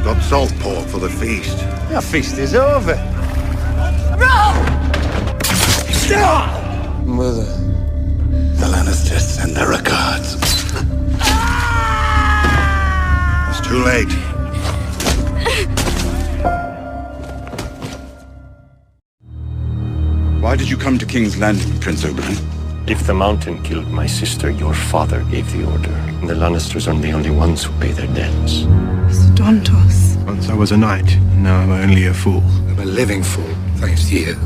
Speaker 7: Got salt pork for the feast.
Speaker 12: Our feast is over.
Speaker 21: Mother.
Speaker 5: The Lannisters send their regards.
Speaker 7: It's too late.
Speaker 5: Why did you come to King's Landing, Prince Oberyn?
Speaker 15: If the mountain killed my sister, your father gave the order. The Lannisters are the only ones who pay their debts.
Speaker 25: Dontos.
Speaker 21: Once I was a knight, now I'm only a fool.
Speaker 9: I'm a living fool, thanks to you.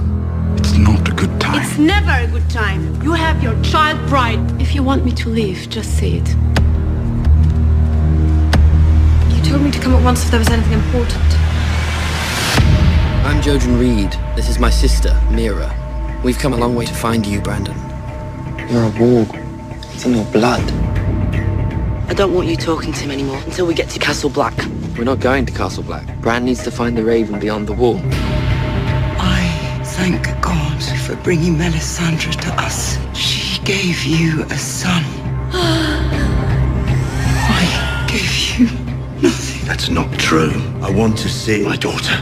Speaker 5: It's not a good time.
Speaker 25: It's never a good time. You have your child bride. If you want me to leave, just say it.
Speaker 16: You told me to come at once if there was anything important.
Speaker 6: I'm Jojen Reed. This is my sister, Mira. We've come a long way to find you, Brandon.
Speaker 8: You're a warg. It's in your blood.
Speaker 6: I don't want you talking to him anymore until we get to Castle Black. We're not going to Castle Black. Bran needs to find the Raven beyond the wall.
Speaker 11: I thank God for bringing Melisandre to us. She gave you a son. I gave you nothing.
Speaker 5: That's not true. I want to see my daughter.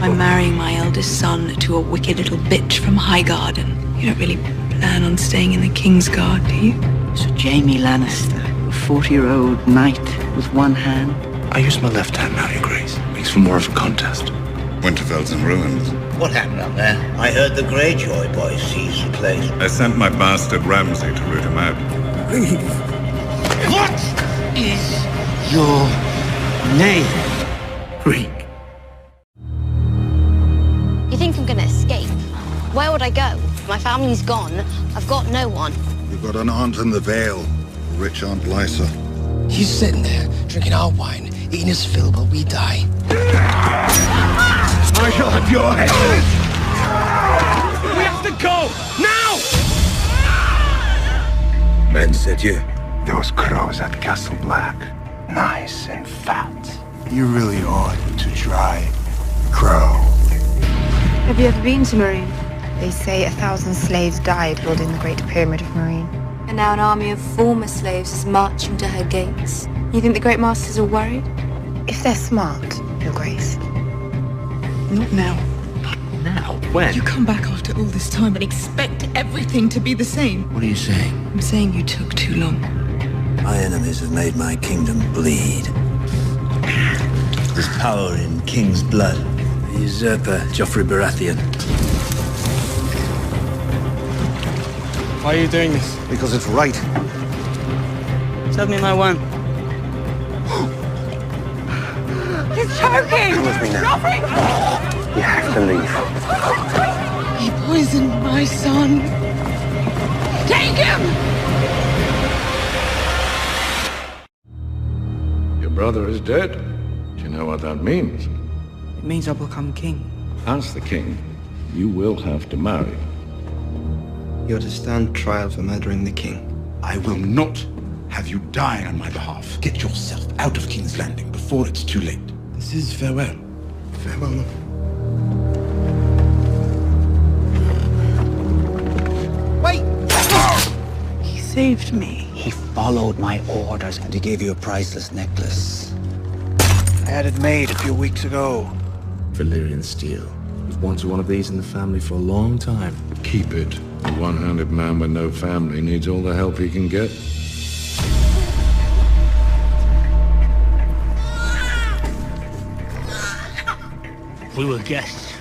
Speaker 16: I'm marrying my eldest son to a wicked little bitch from Highgarden. You don't really plan on staying in the King's Guard, do you?
Speaker 8: So Jaime Lannister, a 40-year-old knight with one hand.
Speaker 5: I use my left hand now, Your Grace. Makes for more of a contest.
Speaker 4: Winterfell's in ruins.
Speaker 8: What happened up there? I heard the Greyjoy boys seized the place.
Speaker 26: I sent my bastard Ramsay to root him out.
Speaker 8: What is your name?
Speaker 21: Reek.
Speaker 17: You think I'm gonna escape? Where would I go? My family's gone. I've got no one.
Speaker 7: You've got an aunt in the Vale, rich Aunt Lysa.
Speaker 6: He's sitting there, drinking our wine, eating his fill while we die.
Speaker 21: I shall have your head. We have to go! Now!
Speaker 5: Men said you. Those crows at Castle Black. Nice and fat.
Speaker 21: You really ought to try crow.
Speaker 2: Have you ever been to Marine? They say 1,000 slaves died building the Great Pyramid of Marine.
Speaker 16: And now an army of former slaves is marching to her gates. You think the Great Masters are worried?
Speaker 2: If they're smart, Your Grace.
Speaker 16: Not now.
Speaker 6: Now? When?
Speaker 16: You come back after all this time and expect everything to be the same.
Speaker 6: What are you saying?
Speaker 16: I'm saying you took too long.
Speaker 8: My enemies have made my kingdom bleed.
Speaker 21: There's power in King's blood. The usurper, Joffrey Baratheon.
Speaker 12: Why are you doing this?
Speaker 7: Because it's right.
Speaker 8: Tell me my one.
Speaker 2: He's choking!
Speaker 8: Come with me now. You have to leave.
Speaker 11: He poisoned my son. Take him!
Speaker 4: Your brother is dead. Do you know what that means?
Speaker 8: It means I become king.
Speaker 4: As the king, you will have to marry.
Speaker 8: You're to stand trial for murdering the king.
Speaker 5: I will not have you die on my behalf. Get yourself out of King's Landing before it's too late.
Speaker 8: This is farewell.
Speaker 5: Farewell.
Speaker 25: saved me.
Speaker 8: He followed my orders and he gave you a priceless necklace.
Speaker 21: I had it made a few weeks ago.
Speaker 9: Valyrian steel. We've wanted one of these in the family for a long time.
Speaker 4: Keep it. A one-handed man with no family needs all the help he can get.
Speaker 8: We were guests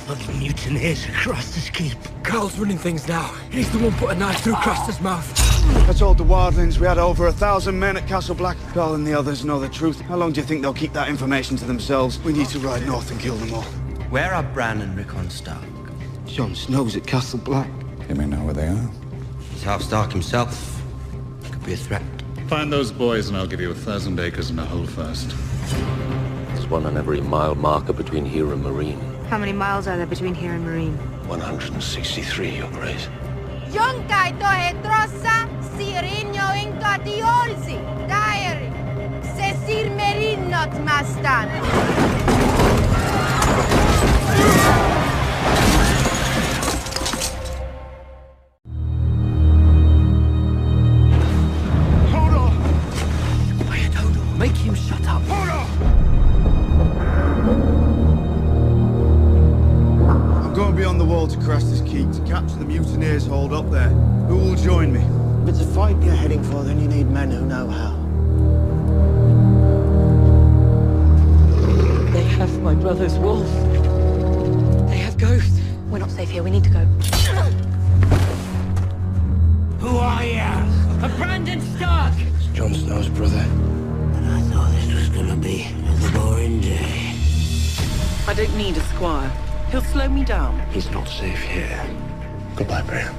Speaker 8: of the mutineers across this keep.
Speaker 15: Carl's running things now. He's the one put a knife through Craster's mouth.
Speaker 12: I told the wildlings we had over 1,000 men at Castle Black. Carl and the others know the truth. How long do you think they'll keep that information to themselves? We need to ride north and kill them all.
Speaker 8: Where are Bran and Rickon Stark?
Speaker 12: Jon Snow's at Castle Black.
Speaker 26: You may know where they are.
Speaker 8: He's half Stark himself. Could be a threat.
Speaker 4: Find those boys and I'll give you 1,000 acres and a holdfast.
Speaker 9: There's one on every mile marker between here and Marine.
Speaker 2: How many miles are there between here and Marine?
Speaker 9: 163, Your Grace.
Speaker 2: Yonkaj to je trosa, sirinjo inka diolzi, diary. Se sir Merin not mastan.
Speaker 15: Make him shut up.
Speaker 12: I'm going beyond the wall to Craster's Keep to capture the mutineers holed up there. Who will join me?
Speaker 8: If it's a fight you're heading for, then you need men who know how.
Speaker 1: They have my brother's wolf. They have Ghost. We're not safe here. We need to go.
Speaker 8: Who are you?
Speaker 1: A Brandon Stark!
Speaker 8: It's Jon Snow's brother. And I thought this was gonna be a boring day.
Speaker 11: I don't need a squire. He'll slow me down.
Speaker 8: He's not safe here. Goodbye, Bran.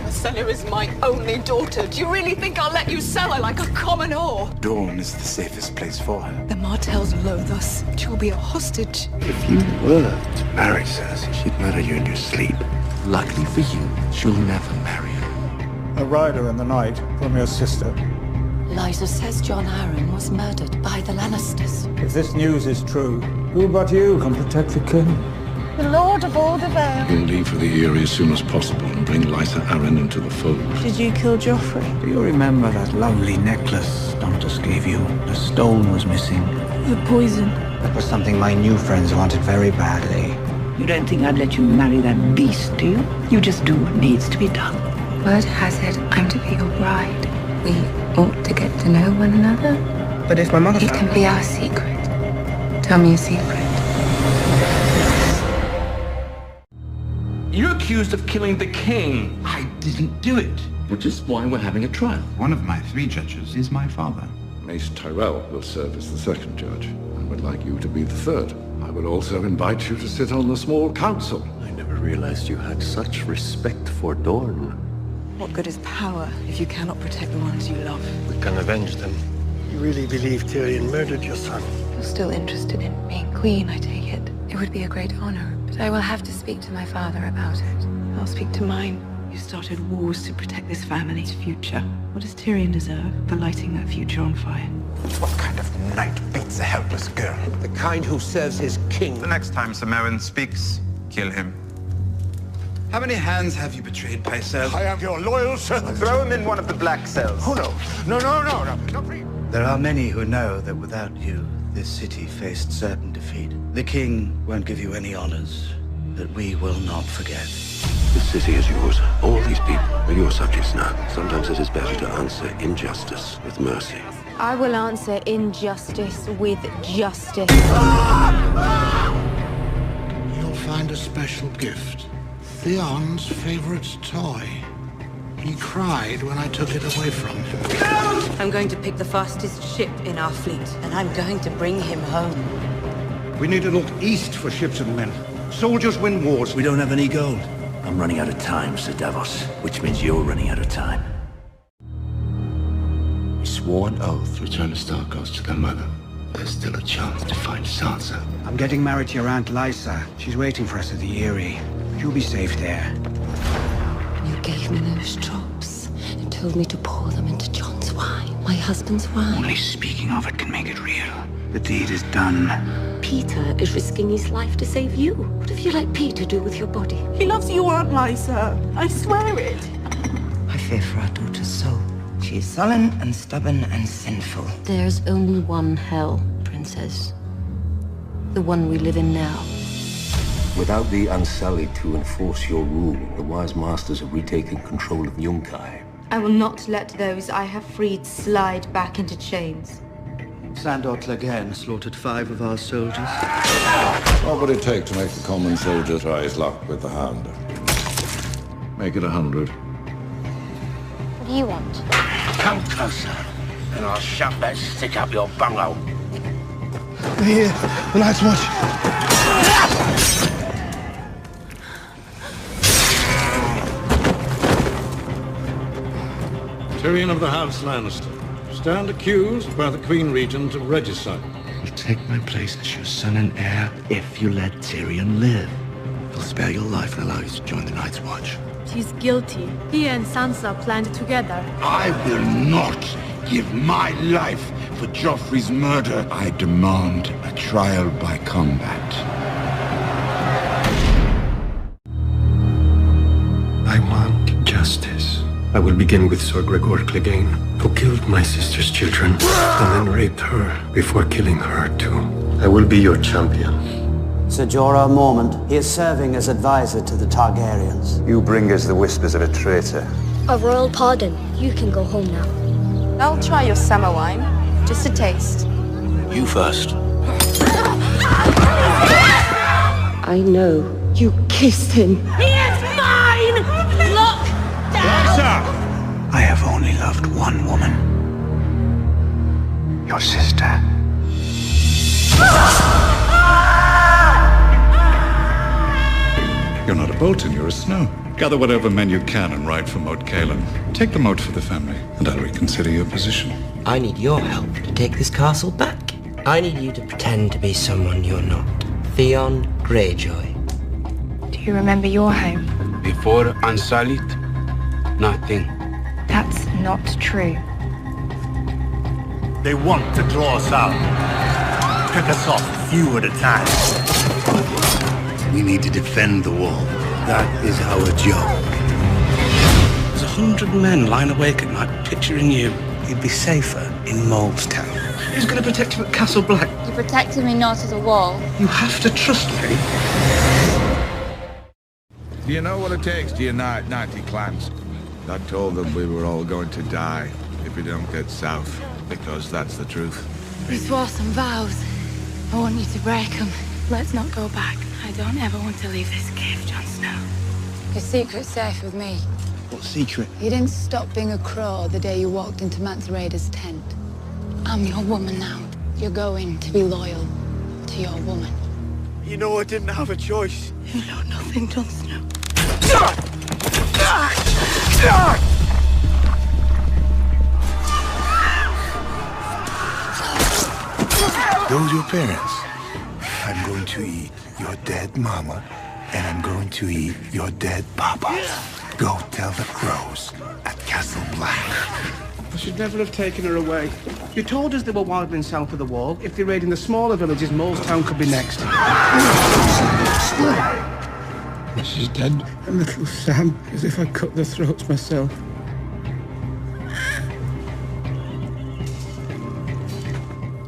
Speaker 1: Senna is my only daughter. Do you really think I'll let you sell her like a common whore?
Speaker 21: Dawn is the safest place for her.
Speaker 16: The Martells loathe us. She'll be a hostage.
Speaker 21: If you were to marry Cersei, she'd murder you in your sleep.
Speaker 9: Luckily for you, she'll never marry you.
Speaker 3: A rider in the night from your sister.
Speaker 1: Lysa says John Arryn was murdered by the Lannisters.
Speaker 3: If this news is true, who but you can protect the king?
Speaker 2: The Lord of all the Vale.
Speaker 4: We'll leave for the Eyrie as soon as possible and bring Lysa Arryn into the fold.
Speaker 25: Did you kill Joffrey?
Speaker 8: Do you remember that lovely necklace Dantas gave you? The stone was missing.
Speaker 25: The poison.
Speaker 8: That was something my new friends wanted very badly.
Speaker 11: You don't think I'd let you marry that beast, do you? You just do what needs to be done.
Speaker 16: Word has it I'm to be your bride. We ought to get to know one another.
Speaker 11: But if my mother
Speaker 16: It can be our secret. Tell me a secret.
Speaker 15: You're accused of killing the king. I didn't do it. Which is why we're having a trial.
Speaker 13: One of my 3 judges is my father.
Speaker 4: Mace Tyrell will serve as the second judge and would like you to be the third. I will also invite you to sit on the small council.
Speaker 9: I never realized you had such respect for Dorne.
Speaker 16: What good is power if you cannot protect the ones you love?
Speaker 21: We can avenge them. You really believe Tyrion murdered your son?
Speaker 16: You're still interested in being queen, I take it. It would be a great honor, but I will have to speak to my father about it. I'll speak to mine. You started wars to protect this family's future. What does Tyrion deserve for lighting that future on fire?
Speaker 21: What kind of knight beats a helpless girl?
Speaker 8: The kind who serves his king.
Speaker 13: The next time Sir Meryn speaks, kill him. How many hands have you betrayed, Pycelle?
Speaker 3: I am your loyal servant.
Speaker 8: Throw him in one of the black cells.
Speaker 3: Oh, no. No.
Speaker 8: There are many who know that without you, this city faced certain defeat. The king won't give you any honors that we will not forget.
Speaker 9: This city is yours. All these people are your subjects now. Sometimes it is better to answer injustice with mercy.
Speaker 2: I will answer injustice with justice.
Speaker 21: You'll find a special gift. Theon's favorite toy. He cried when I took it away from him.
Speaker 1: I'm going to pick the fastest ship in our fleet, and I'm going to bring him home.
Speaker 21: We need to look east for ships and men. Soldiers win wars.
Speaker 8: We don't have any gold. I'm running out of time, Sir Davos, which means you're running out of time.
Speaker 9: We swore an oath to return the Starkos to their mother. There's still a chance to find Sansa.
Speaker 8: I'm getting married to your Aunt Lysa. She's waiting for us at the Eyrie. You'll be safe there.
Speaker 1: You gave me those drops and told me to pour them into John's wine, my husband's wine.
Speaker 8: Only speaking of it can make it real. The deed is done.
Speaker 1: Peter is risking his life to save you. What have you let Peter do with your body?
Speaker 25: He loves you, Aunt Lysa. I swear it.
Speaker 8: I fear for our daughter's soul. She is sullen and stubborn and sinful.
Speaker 1: There's only one hell, Princess. The one we live in now.
Speaker 9: Without the Unsullied to enforce your rule, the wise masters have retaken control of Yunkai.
Speaker 16: I will not let those I have freed slide back into chains.
Speaker 10: Sandor Clegane slaughtered 5 of our soldiers.
Speaker 4: What would it take to make the common soldier try his luck with the Hound? Make it 100.
Speaker 17: What do you want?
Speaker 8: Come closer, and I'll shove that stick up your bunghole.
Speaker 12: Here, the Night's Watch.
Speaker 4: Tyrion of the House Lannister. Stand accused by the Queen Regent of regicide.
Speaker 8: You'll take my place as your son and heir if you let Tyrion live. He'll spare your life and allow you to join the Night's Watch.
Speaker 2: He's guilty. He and Sansa planned together.
Speaker 7: I will not give my life for Joffrey's murder. I demand a trial by combat.
Speaker 10: I want justice. I will begin with Sir Gregor Clegane, who killed my sister's children and then raped her before killing her too. I will be your champion.
Speaker 14: Sir Jorah Mormont, he is serving as advisor to the Targaryens.
Speaker 5: You bring us the whispers of a traitor.
Speaker 17: A royal pardon. You can go home now.
Speaker 16: I'll try your summer wine. Just a taste.
Speaker 8: You first.
Speaker 1: I know you kissed him.
Speaker 2: He is mine! Look down!
Speaker 8: I have only loved one woman. Your sister.
Speaker 26: You're not a Bolton, you're a Snow. Gather whatever men you can and ride for Moat Caelan. Take them out for the family, and I'll reconsider your position.
Speaker 8: I need your help to take this castle back. I need you to pretend to be someone you're not. Theon Greyjoy.
Speaker 2: Do you remember your home?
Speaker 12: Before Unsullied, nothing.
Speaker 2: That's not true.
Speaker 21: They want to draw us out. Pick us off a few at a time.
Speaker 8: We need to defend the wall. That is our job.
Speaker 12: There's 100 men lying awake at night picturing you. You'd be safer in Molestown. Who's going to protect you at Castle Black?
Speaker 17: You protected me not as a wall.
Speaker 12: You have to trust me.
Speaker 7: Do you know what it takes to unite 90 clans? I told them we were all going to die if we don't get south, because that's the truth.
Speaker 2: We swore some vows. I want you to break them. Let's not go back. I don't ever want to leave this cave, Jon Snow.
Speaker 16: Your secret's safe with me.
Speaker 12: What secret?
Speaker 16: You didn't stop being a crow the day you walked into Mance Rayder's tent. I'm your woman now. You're going to be loyal to your woman.
Speaker 21: You know I didn't have a choice.
Speaker 2: You know nothing, Jon Snow.
Speaker 21: Those your parents? I'm going to eat your dead mama, and I'm going to eat your dead papa. Go tell the crows at Castle Black.
Speaker 12: I should never have taken her away. You told us they were wildling south of the wall. If they're raiding the smaller villages, Molestown could be next.
Speaker 21: She's dead.
Speaker 12: And little Sam, as if I cut their throats myself.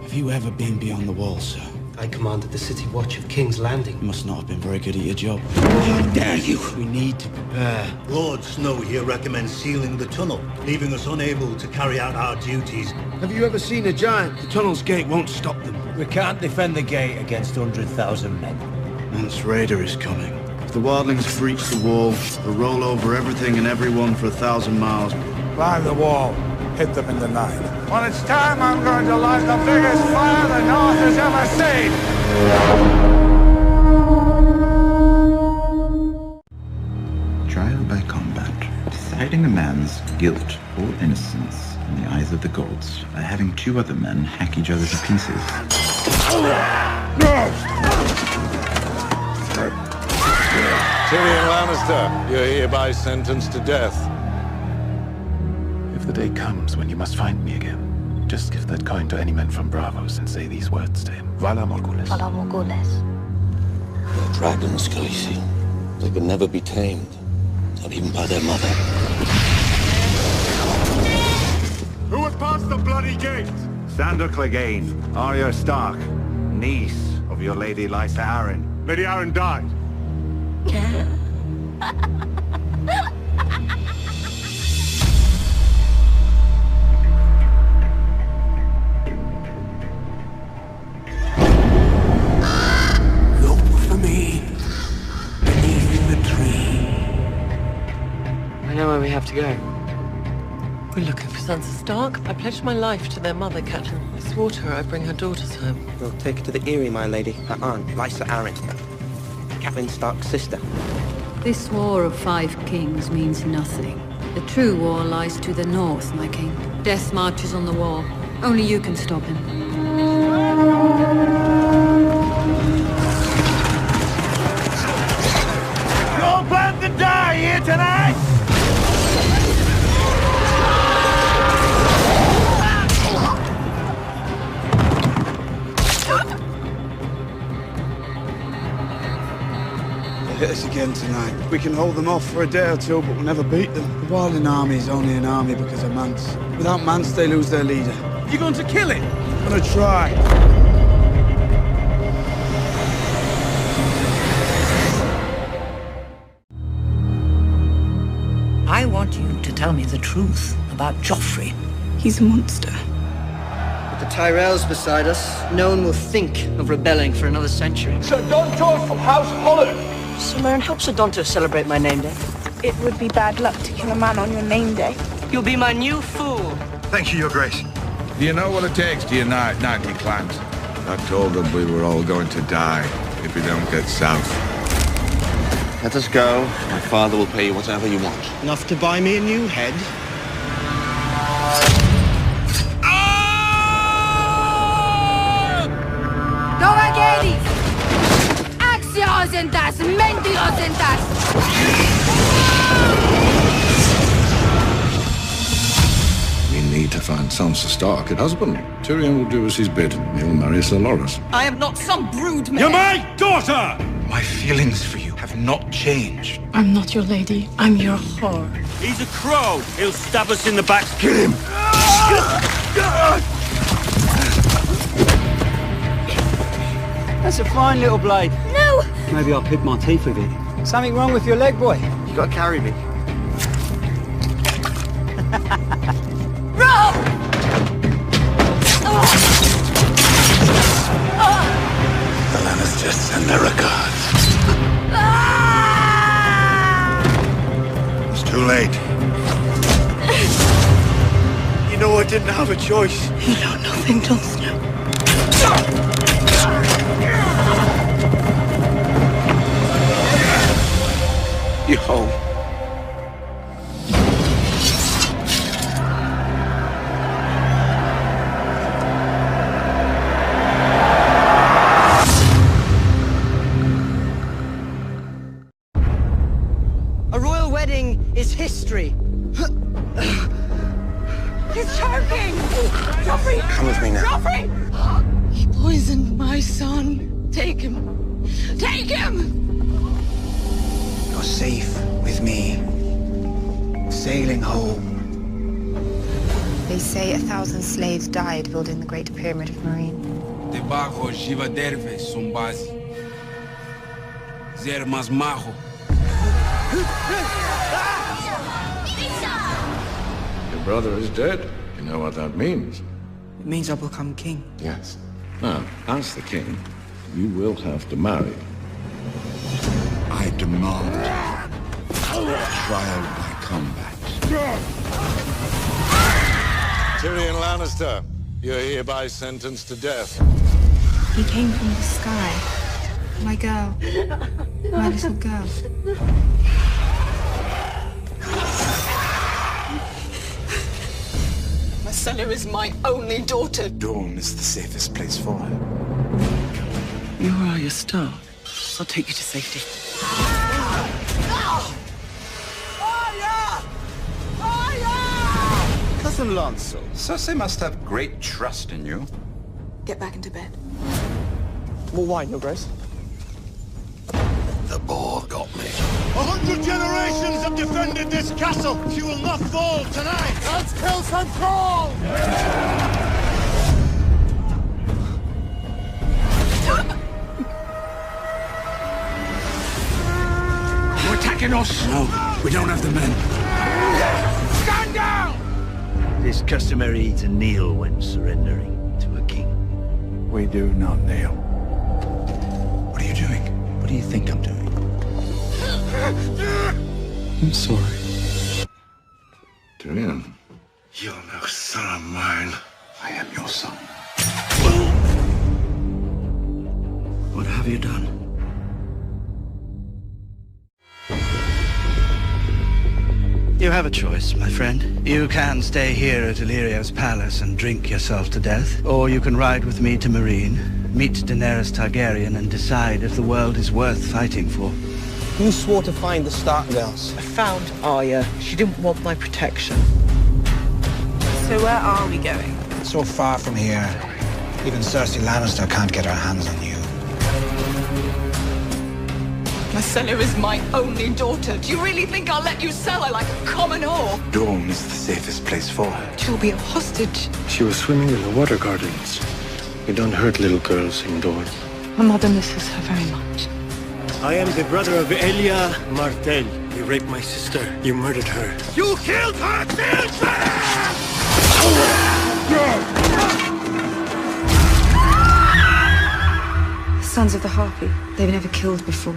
Speaker 12: Have you ever been beyond the wall, sir?
Speaker 8: I commanded the City Watch of King's Landing.
Speaker 12: You must not have been very good at your job.
Speaker 21: How dare you!
Speaker 12: We need to prepare.
Speaker 21: Lord Snow here recommends sealing the tunnel, leaving us unable to carry out our duties.
Speaker 12: Have you ever seen a giant? The tunnel's gate won't stop them.
Speaker 21: We can't defend the gate against 100,000 men.
Speaker 12: Mance Rayder is coming. If the wildlings breach the wall, they'll roll over everything and everyone for 1,000 miles.
Speaker 3: Climb the wall. Hit them in the night. When it's time, I'm going to light the biggest fire the North has ever seen!
Speaker 26: Trial by combat. Deciding a man's guilt or innocence in the eyes of the gods by having 2 other men hack each other to pieces.
Speaker 4: Tyrion Lannister, you're hereby sentenced to death.
Speaker 10: If the day comes when you must find me again,
Speaker 21: Just give that coin to any men from Bravos and say these words to him. Vala Morgulis.
Speaker 17: Vala Morgulis.
Speaker 9: They're dragons, Khaleesi. They can never be tamed. Not even by their mother.
Speaker 5: Who has passed the bloody gate? Sandor Clegane, Arya Stark, niece of your Lady Lysa Arryn. Lady Arryn died.
Speaker 21: Look for me beneath the tree.
Speaker 6: I know where we have to go. We're looking for Sansa Stark. I pledged my life to their mother, Catelyn. I swore to her I'd bring her daughters home.
Speaker 15: We'll take her to the Eyrie, my lady. Her aunt, Lysa Arryn. Catelyn Stark's sister.
Speaker 18: This war of 5 kings means nothing. The true war lies to the north, my king. Death marches on the wall. Only you can stop him.
Speaker 5: You all plan to die here tonight?
Speaker 12: Hit us again tonight. We can hold them off for a day or two, but we'll never beat them. The Wildling army is only an army because of Mance. Without Mance, they lose their leader. You going to kill him? I'm gonna try.
Speaker 19: I want you to tell me the truth about Joffrey.
Speaker 25: He's a monster.
Speaker 6: With the Tyrells beside us, no one will think of rebelling for another century.
Speaker 3: Sir Dontor from House Holland.
Speaker 6: Sumerian, help Sir Dontor celebrate my name day.
Speaker 25: It would be bad luck to kill a man on your name day.
Speaker 6: You'll be my new fool.
Speaker 5: Thank you, Your Grace.
Speaker 21: Do you know what it takes to unite 90 clans?
Speaker 5: I told them we were all going to die if we don't get south.
Speaker 15: Let us go. My father will pay you whatever you want.
Speaker 12: Enough to buy me a new head?
Speaker 2: Axios Mentirosentas!
Speaker 4: We need to find Sansa Stark, her husband. Tyrion will do as he's bid. He'll marry Sir Loras.
Speaker 6: I am not some brood man.
Speaker 3: You're my daughter!
Speaker 21: My feelings for you have not changed.
Speaker 25: I'm not your lady. I'm your whore.
Speaker 3: He's a crow. He'll stab us in the back. Kill him!
Speaker 6: That's a fine little blade.
Speaker 17: No!
Speaker 6: Maybe I'll pick my teeth with it. Something wrong with your leg, boy? You gotta carry me.
Speaker 17: Rob!
Speaker 21: The Lannisters send their regards.
Speaker 5: It's too late.
Speaker 12: You know I didn't have a choice.
Speaker 25: You know nothing, Jon Snow.
Speaker 12: You home.
Speaker 6: A royal wedding is history.
Speaker 25: He's choking! Joffrey!
Speaker 15: Come with me now.
Speaker 25: Joffrey! He poisoned my son. Take him. Take him!
Speaker 21: You're safe with me. Sailing home.
Speaker 2: They say 1,000 slaves died building the Great Pyramid of Marine.
Speaker 12: Debajo Jiva Derve Sumbazi. Zer Masmajo.
Speaker 4: Your brother is dead. You know what that means?
Speaker 6: It means I'll become king.
Speaker 4: Yes. Now, as the king, you will have to marry.
Speaker 21: I demand trial by combat.
Speaker 4: Tyrion Lannister, you're hereby sentenced to death.
Speaker 2: He came from the sky. My girl. My little girl.
Speaker 25: Marcella is my only daughter.
Speaker 21: Dawn is the safest place for her.
Speaker 6: You are Arya Stark. I'll take you to safety.
Speaker 25: Casa
Speaker 12: son-in-law.
Speaker 5: Cersei must have great trust in you.
Speaker 16: Get back into bed.
Speaker 12: More wine, Your Grace.
Speaker 21: The boar got me.
Speaker 3: 100 generations have defended this castle. She will not fall tonight. Let's kill some trolls!
Speaker 21: You're attacking us! No, we don't have the men.
Speaker 3: Stand down!
Speaker 21: It is customary to kneel when surrendering to a king. We do not kneel. What are you doing? What do you think I'm doing?
Speaker 10: I'm sorry.
Speaker 21: Tyrion, you're no son of mine. I am your son. What have you done?
Speaker 12: You have a choice, my friend. You can stay here at Illyrio's palace and drink yourself to death, or you can ride with me to Meereen, meet Daenerys Targaryen, and decide if the world is worth fighting for.
Speaker 11: You swore to find the Stark girls.
Speaker 6: I found Arya. She didn't want my protection.
Speaker 16: So where are we going?
Speaker 11: So far from here, even Cersei Lannister can't get her hands on you.
Speaker 16: Marcella is my only daughter. Do you really think I'll let you sell her like a common whore?
Speaker 21: Dorne is the safest place for her.
Speaker 16: She'll be a hostage.
Speaker 10: She was swimming in the water gardens. We don't hurt little girls indoors.
Speaker 16: My mother misses her very much.
Speaker 10: I am the brother of Elia Martell. You raped my sister. You murdered her.
Speaker 3: You killed her children!
Speaker 2: Sons of the Harpy. They've never killed before.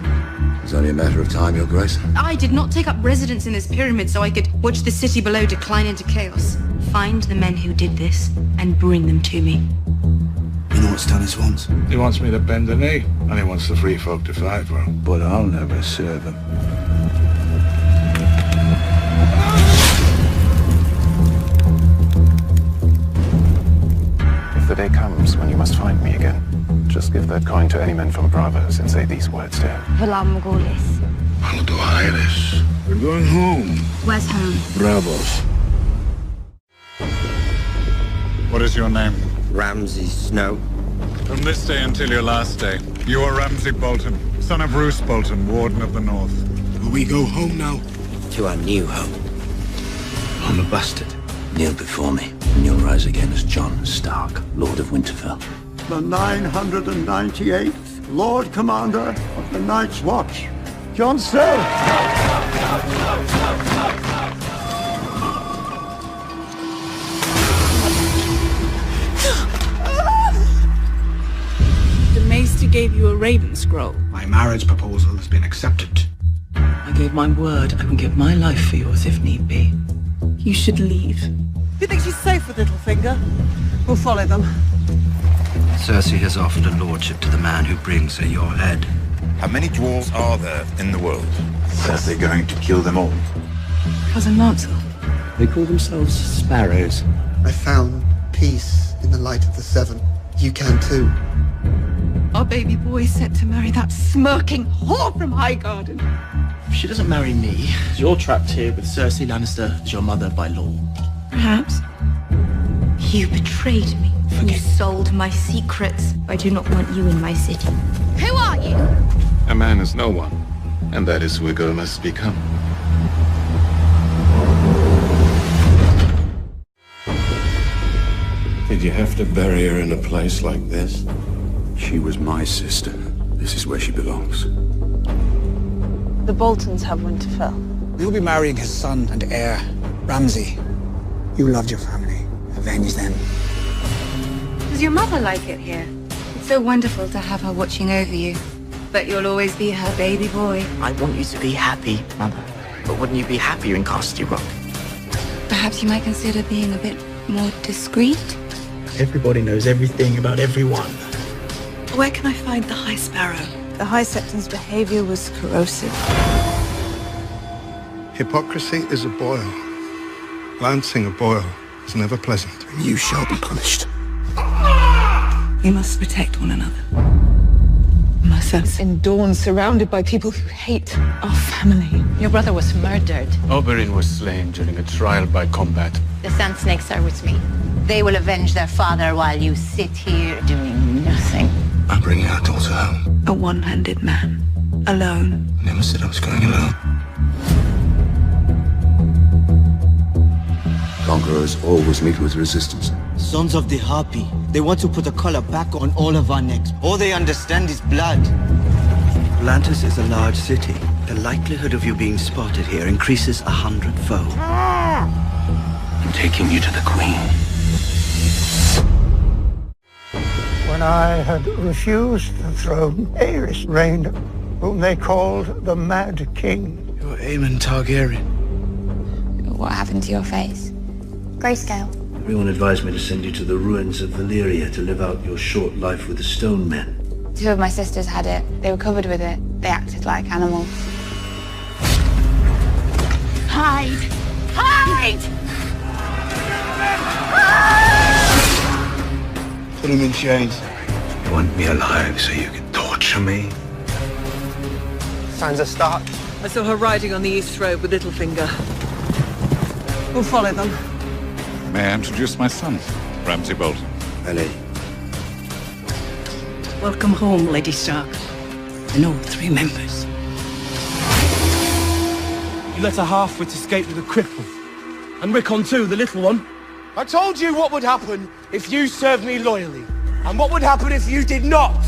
Speaker 9: It's only a matter of time, Your Grace.
Speaker 2: I did not take up residence in this pyramid so I could watch the city below decline into chaos. Find the men who did this and bring them to me.
Speaker 21: You know what Stannis wants?
Speaker 5: He wants me to bend the knee, and he wants the free folk to fight for him.
Speaker 21: But I'll never serve him.
Speaker 13: If the day comes when you must find me again, just give that coin to any man from Bravos and say these words to him.
Speaker 17: Valam Morghulis.
Speaker 21: Aldo Iris. We're going home.
Speaker 2: Where's home?
Speaker 21: Bravos.
Speaker 26: What is your name?
Speaker 15: Ramsay Snow.
Speaker 26: From this day until your last day, you are Ramsay Bolton, son of Roose Bolton, Warden of the North.
Speaker 21: Will we go home now?
Speaker 15: To our new home.
Speaker 21: I'm a bastard.
Speaker 9: Kneel before me, and you'll rise again as Jon Stark, Lord of Winterfell.
Speaker 8: The 998th Lord Commander of the Night's Watch, Jon Snow.
Speaker 25: The Maester gave you a Raven Scroll.
Speaker 11: My marriage proposal has been accepted.
Speaker 6: I gave my word I would give my life for yours if need be.
Speaker 25: You should leave.
Speaker 6: You think she's safe with Littlefinger? We'll follow them.
Speaker 21: Cersei has offered a lordship to the man who brings her your head.
Speaker 5: How many dwarves are there in the world?
Speaker 21: Cersei going to kill them all.
Speaker 16: Cousin Lancel.
Speaker 10: They call themselves sparrows.
Speaker 20: I found peace in the light of the Seven. You can too.
Speaker 16: Our baby boy is set to marry that smirking whore from Highgarden.
Speaker 12: If she doesn't marry me, you're trapped here with Cersei Lannister as your mother by law.
Speaker 2: Perhaps. You betrayed me. You sold my secrets. I do not want you in my city. Who are you?
Speaker 26: A man is no one, and that is who a girl must become.
Speaker 21: Did you have to bury her in a place like this? She was my sister. This is where she belongs.
Speaker 25: The Boltons have Winterfell.
Speaker 11: You'll be marrying his son and heir, Ramsay. You loved your family. Avenge them.
Speaker 2: Does your mother like it here? It's so wonderful to have her watching over you. But you'll always be her baby boy.
Speaker 22: I want you to be happy, Mother. But wouldn't you be happier in Castle Rock?
Speaker 2: Perhaps you might consider being a bit more discreet?
Speaker 12: Everybody knows everything about everyone.
Speaker 16: Where can I find the High Sparrow?
Speaker 25: The High Septon's behavior was corrosive.
Speaker 5: Hypocrisy is a boil. Lancing a boil is never pleasant.
Speaker 21: You shall be punished.
Speaker 16: We must protect one another. My
Speaker 22: ourselves in Dawn, surrounded by people who hate our family.
Speaker 19: Your brother was murdered.
Speaker 13: Oberyn was slain during a trial by combat.
Speaker 2: The Sand Snakes are with me.
Speaker 19: They will avenge their father while you sit here doing nothing.
Speaker 5: I'm bringing our daughter home.
Speaker 16: A one-handed man. Alone.
Speaker 5: I never said I was going alone.
Speaker 9: Conquerors always meet with resistance.
Speaker 8: Sons of the Harpy. They want to put a collar back on all of our necks. All they understand is blood. Atlantis is a large city. The likelihood of you being spotted here increases 100-fold.
Speaker 9: I'm taking you to the Queen.
Speaker 21: When I had refused the throne, Aerys reigned, whom they called the Mad King.
Speaker 12: You're Aemon Targaryen.
Speaker 2: What happened to your face? Grayscale.
Speaker 8: Everyone advised me to send you to the ruins of Valyria to live out your short life with the Stone Men.
Speaker 2: 2 of my sisters had it. They were covered with it. They acted like animals.
Speaker 25: Hide! Hide!
Speaker 12: Put him in chains.
Speaker 8: You want me alive so you can torture me?
Speaker 12: Sansa Stark.
Speaker 6: I saw her riding on the East Road with Littlefinger. We'll follow them.
Speaker 26: May I introduce my son, Ramsay Bolton?
Speaker 8: Ellie.
Speaker 19: Welcome home, Lady Stark. And all 3 members.
Speaker 12: You let a half-wit escape with a cripple. And Rickon too, the little one. I told you what would happen if you served me loyally. And what would happen if you did not.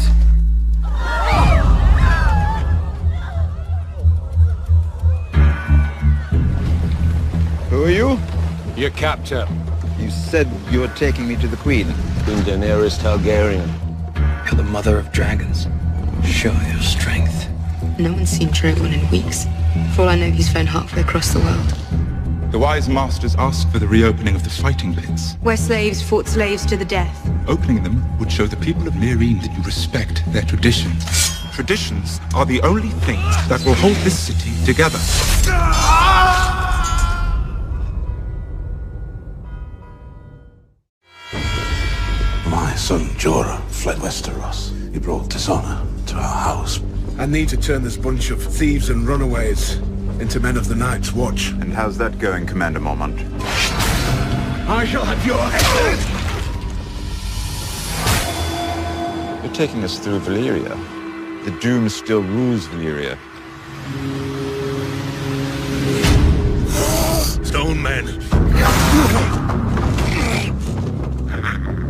Speaker 5: Who are you?
Speaker 9: Your captor.
Speaker 5: You said you were taking me to the Queen.
Speaker 9: Queen Daenerys Targaryen.
Speaker 8: You're the mother of dragons. Show your strength.
Speaker 16: No one's seen Drogon in weeks. For all I know, he's flown halfway across the world.
Speaker 13: The wise masters asked for the reopening of the fighting pits.
Speaker 2: Where slaves fought slaves to the death.
Speaker 13: Opening them would show the people of Meereen that you respect their traditions. Traditions are the only thing that will hold this city together.
Speaker 9: My son Jorah fled Westeros. He brought dishonor to our house.
Speaker 3: I need to turn this bunch of thieves and runaways into men of the Night's Watch.
Speaker 5: And how's that going, Commander Mormont?
Speaker 3: I shall have your head!
Speaker 5: You're taking us through Valyria. The Doom still rules Valyria.
Speaker 3: Stone men.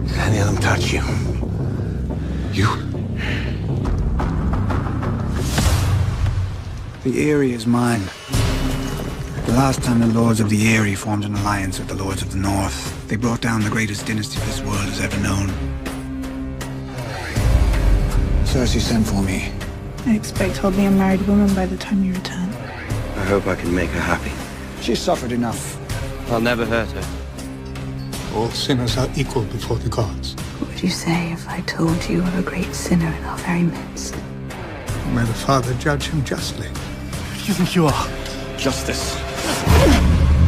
Speaker 9: Did any of them touch you?
Speaker 11: You? The Eyrie is mine. The last time the Lords of the Eyrie formed an alliance with the Lords of the North, they brought down the greatest dynasty this world has ever known. Cersei sent for me.
Speaker 1: I expect I'll be a married woman by the time you return.
Speaker 8: I hope I can make her happy.
Speaker 11: She suffered enough.
Speaker 12: I'll never hurt her.
Speaker 21: All sinners are equal before the gods.
Speaker 16: What would you say if I told you of a great sinner in our very midst?
Speaker 21: May the Father judge him justly.
Speaker 12: Who do you think you are? Justice.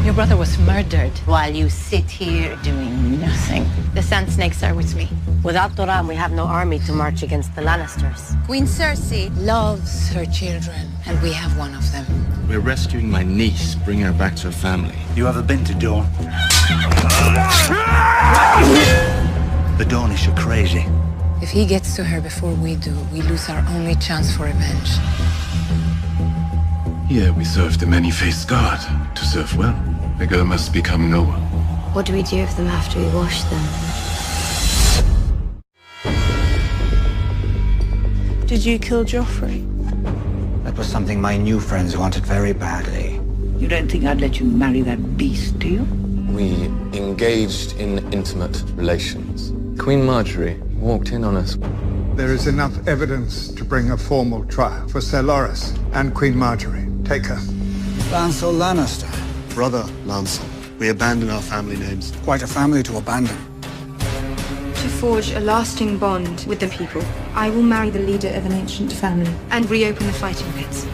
Speaker 19: Your brother was murdered while you sit here doing nothing.
Speaker 2: The Sand Snakes are with me.
Speaker 7: Without Doran, we have no army to march against the Lannisters.
Speaker 2: Queen Cersei loves her children, and we have one of them.
Speaker 9: We're rescuing my niece, bringing her back to her family.
Speaker 8: You ever been to Dawn? The Dornish are crazy.
Speaker 2: If he gets to her before we do, we lose our only chance for revenge.
Speaker 26: Here we serve the many-faced god. To serve well, a girl must become noble.
Speaker 17: What do we do with them after we wash them?
Speaker 1: Did you kill Joffrey?
Speaker 11: That was something my new friends wanted very badly.
Speaker 19: You don't think I'd let you marry that beast, do you?
Speaker 9: We engaged in intimate relations. Queen Marjorie walked in on us.
Speaker 21: There is enough evidence to bring a formal trial for Ser Loras and Queen Marjorie. Take her.
Speaker 11: Lancel Lannister.
Speaker 12: Brother Lancel. We abandon our family names.
Speaker 11: Quite a family to abandon.
Speaker 1: To forge a lasting bond with the people, I will marry the leader of an ancient family and reopen the fighting pits.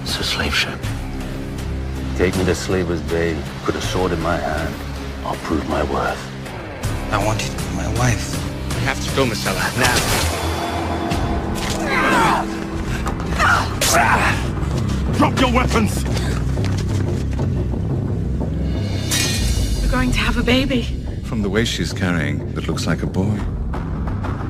Speaker 9: It's a slave ship. Take me to Slaver's Bay, put a sword in my hand. I'll prove my worth.
Speaker 11: I want you to be my wife.
Speaker 12: We have to go, Marcella, now.
Speaker 3: Drop your weapons!
Speaker 25: We're going to have a baby.
Speaker 26: From the way she's carrying, it looks like a boy.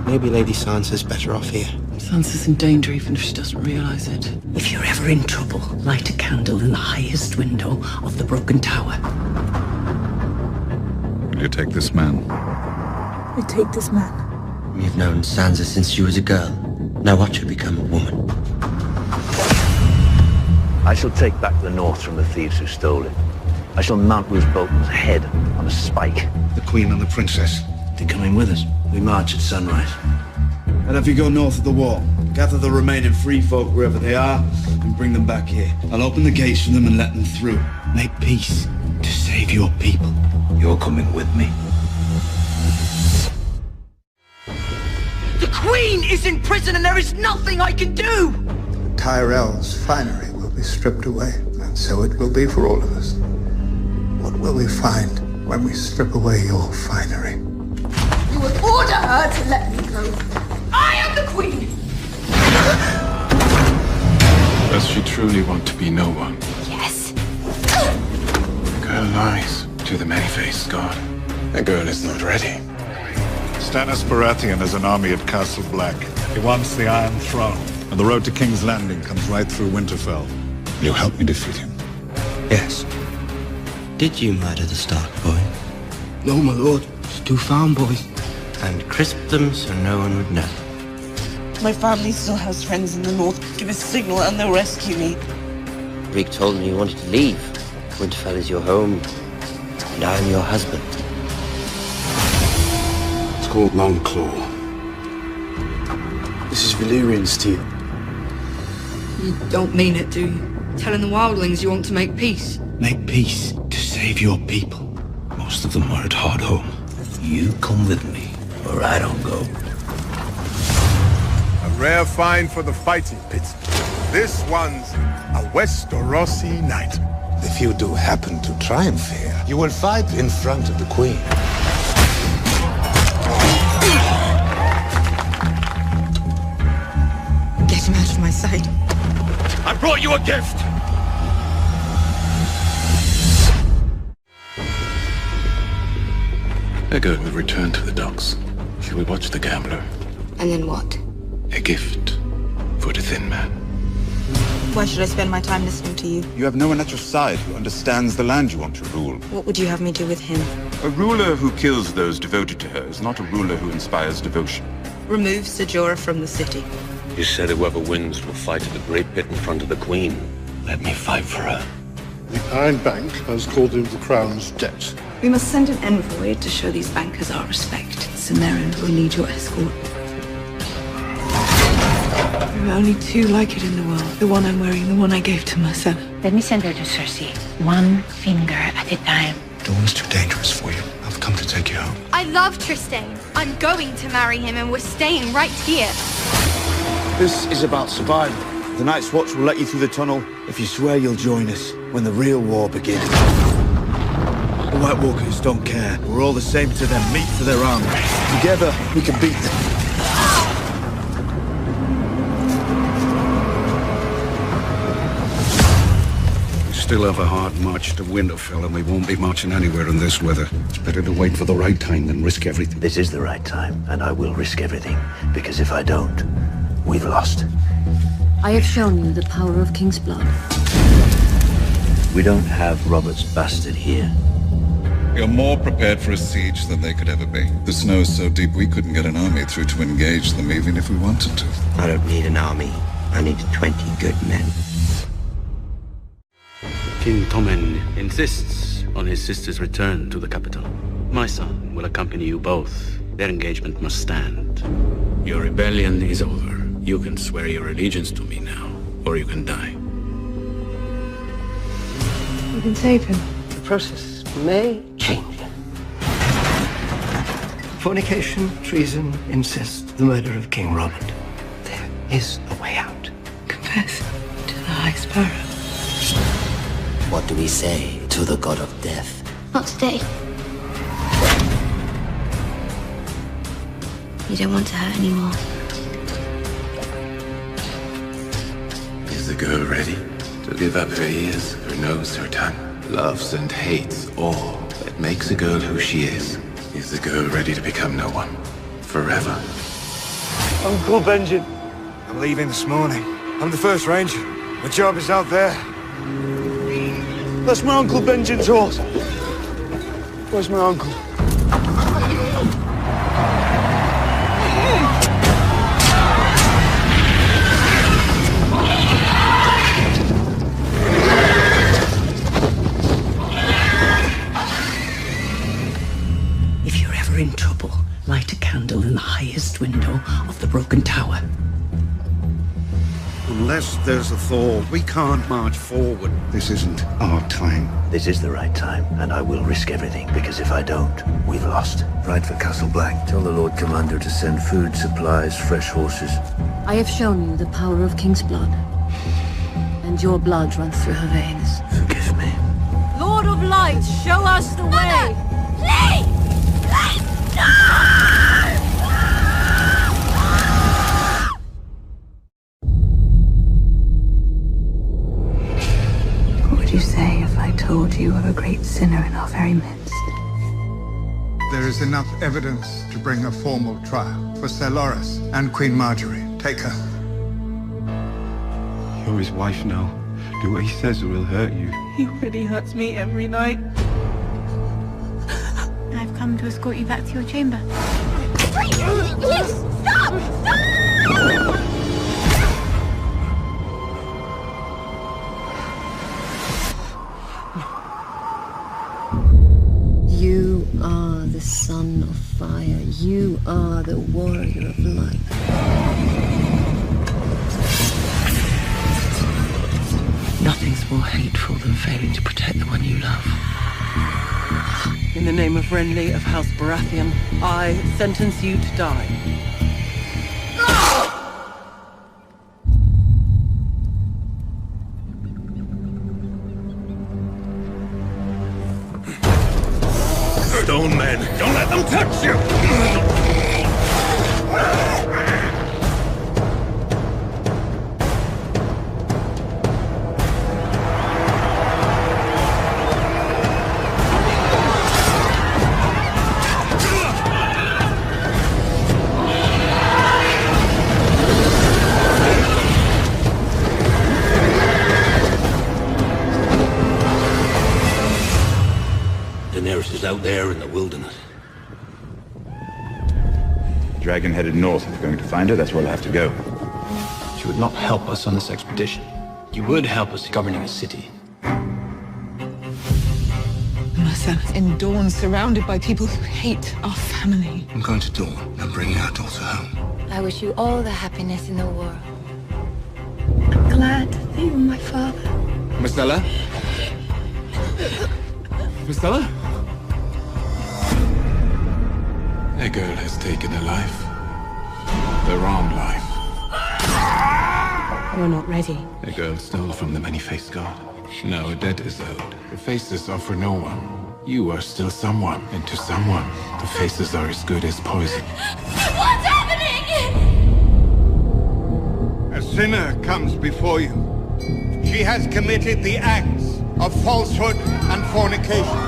Speaker 12: Maybe Lady Sansa's better off here.
Speaker 6: Sansa's in danger even if she doesn't realize it.
Speaker 4: If you're ever in trouble, light a candle in the highest window of the broken tower.
Speaker 26: Will you take this man?
Speaker 25: I take this man.
Speaker 8: You've known Sansa since she was a girl. Now watch her become a woman.
Speaker 14: I shall take back the north from the thieves who stole it. I shall mount Roose Bolton's head on a spike.
Speaker 21: The Queen and the Princess.
Speaker 8: They're coming with us. We march at sunrise.
Speaker 15: And if you go north of the wall, gather the remaining free folk wherever they are and bring them back here. I'll open the gates for them and let them through. Make peace to save your people.
Speaker 8: You're coming with me.
Speaker 4: The Queen is in prison and there is nothing I can do!
Speaker 11: Tyrell's finery will be stripped away, and so it will be for all of us. What will we find when we strip away your finery?
Speaker 25: You would order her to let me go. I am the Queen!
Speaker 13: Does she truly want to be no one?
Speaker 25: Yes.
Speaker 13: The girl lies to the many-faced god. The girl is not ready.
Speaker 5: Stannis Baratheon has an army at Castle Black. He wants the Iron Throne, and the road to King's Landing comes right through Winterfell. Will you help me defeat him?
Speaker 8: Yes. Did you murder the Stark boy?
Speaker 12: No, my lord. It's 2 farm boys.
Speaker 8: And crisp them so no one would know.
Speaker 25: My family still has friends in the north. Give a signal and they'll rescue me.
Speaker 8: Reek told me you wanted to leave. Winterfell is your home, and I am your husband.
Speaker 21: It's called Longclaw. This is Valyrian steel.
Speaker 1: You don't mean it, do you? Telling the wildlings you want to make peace?
Speaker 15: Make peace to save your people. Most of them are at Hardhome.
Speaker 8: You come with me, or I don't go.
Speaker 21: A rare find for the fighting pits. This one's a Westerosi knight. If you do happen to triumph here, you will fight in front of the Queen.
Speaker 25: Get him out of my sight.
Speaker 3: I brought you a gift!
Speaker 13: A girl will return to the docks. She will watch the gambler.
Speaker 1: And then what?
Speaker 13: A gift for the thin man.
Speaker 25: Why should I spend my time listening to you?
Speaker 5: You have no one at your side who understands the land you want to rule.
Speaker 1: What would you have me do with him?
Speaker 5: A ruler who kills those devoted to her is not a ruler who inspires devotion.
Speaker 1: Remove Ser Jorah from the city.
Speaker 9: You said whoever wins will fight at the Great Pit in front of the Queen. Let me fight for her.
Speaker 21: The Iron Bank has called in the Crown's debt.
Speaker 1: We must send an envoy to show these bankers our respect. Samarin will need your escort. There are only 2 like it in the world. The one I'm wearing, the one I gave to myself.
Speaker 19: Let me send her to Cersei. 1 finger at a time.
Speaker 21: Dawn's too dangerous for you. I've come to take you home.
Speaker 17: I love Trystane. I'm going to marry him and we're staying right here.
Speaker 15: This is about survival. The Night's Watch will let you through the tunnel if you swear you'll join us when the real war begins. The White Walkers don't care. We're all the same to them, meat for their army. Together, we can beat them.
Speaker 21: We still have a hard march to Winterfell, and we won't be marching anywhere in this weather. It's better to wait for the right time than risk everything.
Speaker 14: This is the right time, and I will risk everything. Because if I don't, we've lost.
Speaker 16: I have shown you the power of King's blood.
Speaker 14: We don't have Robert's bastard here.
Speaker 26: You're more prepared for a siege than they could ever be. The snow is so deep we couldn't get an army through to engage them even if we wanted to.
Speaker 8: I don't need an army. I need 20 good men.
Speaker 9: King Tommen insists on his sister's return to the capital. My son will accompany you both. Their engagement must stand. Your rebellion is over. You can swear your allegiance to me now, or you can die.
Speaker 1: You can save him.
Speaker 8: The process may change. Fornication, treason, incest, the murder of King Robert. There is a way out.
Speaker 1: Confess to the High Sparrow.
Speaker 8: What do we say to the god of death?
Speaker 17: Not today. You don't want to hurt anymore.
Speaker 8: Is
Speaker 21: Is the girl ready to give up her ears, her nose, her tongue? Loves and hates all that makes a girl who she is. Is the girl ready to become no one? Forever?
Speaker 15: Uncle Benjamin. I'm leaving this morning. I'm the first ranger. My job is out there. That's my Uncle Benjamin's horse. Where's my uncle?
Speaker 4: If you're ever in trouble, light a candle in the highest window of the broken tower.
Speaker 15: Unless there's a thaw, we can't march forward.
Speaker 21: This isn't our time.
Speaker 14: This is the right time, and I will risk everything, because if I don't, we've lost. Ride for Castle Black. Tell the Lord Commander to send food, supplies, fresh horses.
Speaker 10: I have shown you the power of King's blood. And your blood runs through her veins.
Speaker 14: Forgive me.
Speaker 10: Lord of Light, show us the way!
Speaker 25: Please! Please! No!
Speaker 10: What would you say if I told you of a great sinner in our very midst?
Speaker 11: There is enough evidence to bring a formal trial for Sir Loras and Queen Marjorie. Take her.
Speaker 21: You're his wife now. Do what he says or he'll hurt you.
Speaker 10: He already hurts me every night. I've come to escort you back to your chamber.
Speaker 25: Please! Stop! Stop!
Speaker 10: You are the son of fire. You are the warrior of light.
Speaker 4: Nothing's more hateful than failing to protect the one you love.
Speaker 6: In the name of Renly of House Baratheon, I sentence you to die.
Speaker 3: Stone men, don't let them touch you!
Speaker 9: Daenerys is out there in the wilderness.
Speaker 5: Dragon headed north. If we're going to find her, that's where we'll have to go.
Speaker 18: She would not help us on this expedition. You would help us governing a city.
Speaker 25: Marcel, in Dawn, surrounded by people who hate our family.
Speaker 21: I'm going to Dawn and bring our daughter home.
Speaker 10: I wish you all the happiness in the world. I'm glad that you were my father.
Speaker 13: Marcella? Marcella? A girl has taken a life. The wrong life.
Speaker 10: You're not ready.
Speaker 13: A girl stole from the many-faced god. Now a debt is owed. The faces are for no one. You are still someone, and to someone, the faces are as good as poison.
Speaker 25: What's happening?
Speaker 11: A sinner comes before you. She has committed the acts of falsehood and fornication.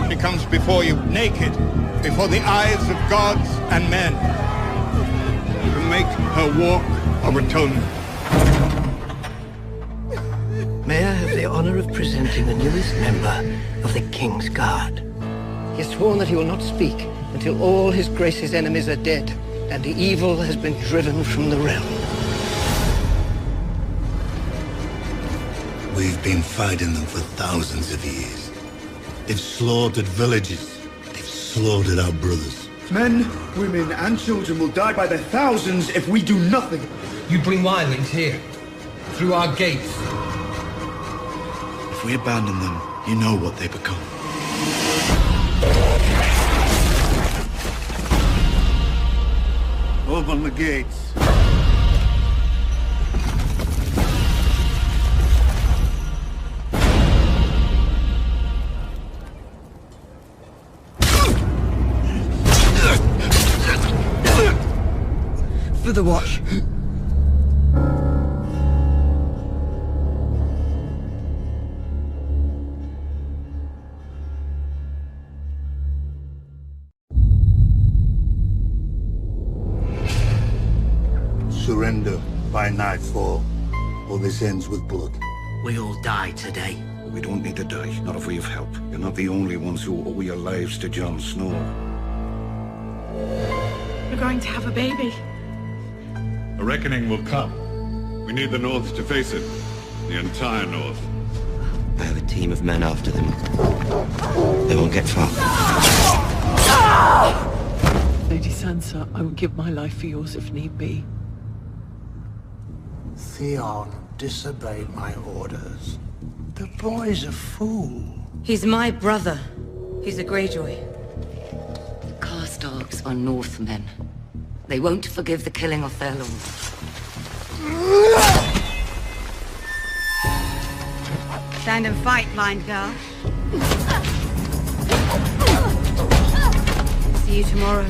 Speaker 11: She comes before you naked, before the eyes of gods and men, to make her walk of atonement.
Speaker 14: May I have the honor of presenting the newest member of the King's Guard? He has sworn that he will not speak until all his grace's enemies are dead and the evil has been driven from the realm.
Speaker 21: We've been fighting them for thousands of years. They've slaughtered villages. They've slaughtered our brothers.
Speaker 15: Men, women, and children will die by the thousands if we do nothing.
Speaker 20: You bring wildlings here, through our gates.
Speaker 21: If we abandon them, you know what they become.
Speaker 15: Open the gates.
Speaker 4: For the watch.
Speaker 21: surrender by nightfall, or this ends with blood.
Speaker 8: We all die today.
Speaker 5: We don't need to die, not if we have help. You're not the only ones who owe your lives to Jon Snow.
Speaker 25: We're going to have a baby.
Speaker 26: A reckoning will come. We need the North to face it. The entire North.
Speaker 14: I have a team of men after them. They won't get far.
Speaker 6: Lady Sansa, I would give my life for yours if need be.
Speaker 21: Theon disobeyed my orders. The boy's a fool.
Speaker 4: He's my brother. He's a Greyjoy.
Speaker 10: The Karstarks are Northmen. They won't forgive the killing of their lord.
Speaker 4: Stand and fight, blind girl. See you tomorrow.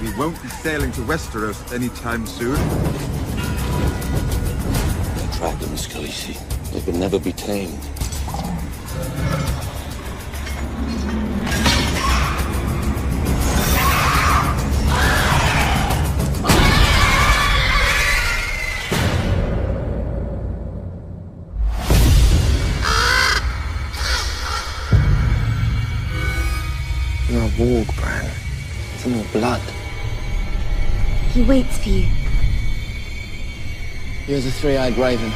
Speaker 15: We won't be sailing to Westeros anytime soon.
Speaker 2: They're dragons, Khaleesi. They can never be tamed.
Speaker 14: You're a warg, Bran. It's in your blood.
Speaker 17: He waits for you.
Speaker 14: You're the three-eyed raven.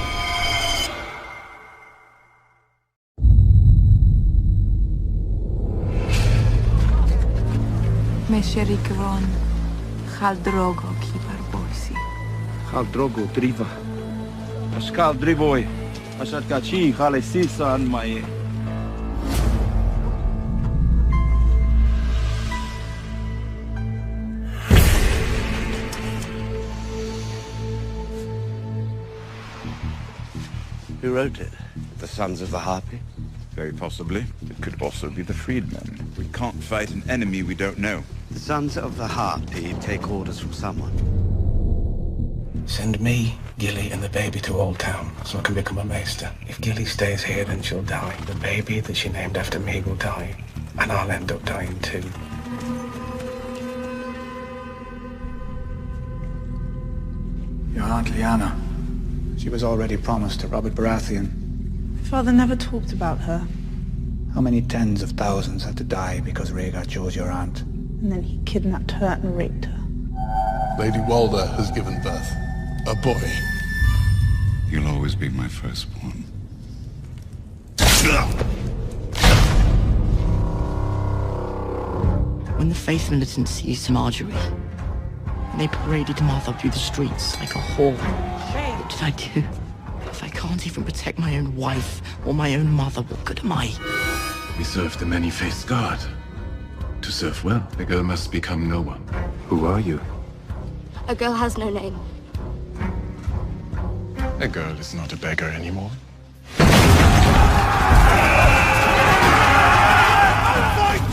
Speaker 16: Mesherikvon, Khal Drogo Kibar Boisi.
Speaker 15: Khal Drogo Driva. Ashkal Drivoy. Ashat Kachi, Khale Sisa and Mae.
Speaker 14: Who wrote it? The Sons of the Harpy?
Speaker 15: Very possibly. It could also be the freedmen. We can't fight an enemy we don't know.
Speaker 14: The Sons of the Harpy take orders from someone.
Speaker 18: Send me, Gilly, and the baby to Old Town so I can become a maester. If Gilly stays here, then she'll die. The baby that she named after me will die. And I'll end up dying too.
Speaker 21: Your Aunt Lyanna. She was already promised to Robert Baratheon.
Speaker 7: Father never talked about her.
Speaker 21: How many tens of thousands had to die because Rhaegar chose your aunt?
Speaker 7: And then he kidnapped her and raped her.
Speaker 21: Lady Walder has given birth. A boy.
Speaker 26: You'll always be my firstborn.
Speaker 4: When the Faith militant seized Marjorie, they paraded Mother through the streets like a whore. What did I do? If I can't even protect my own wife or my own mother, what good am I?
Speaker 13: We serve the many-faced god. To serve well, a girl must become no one. Who are you?
Speaker 17: A girl has no name.
Speaker 13: A girl is not a beggar anymore.
Speaker 21: Fight,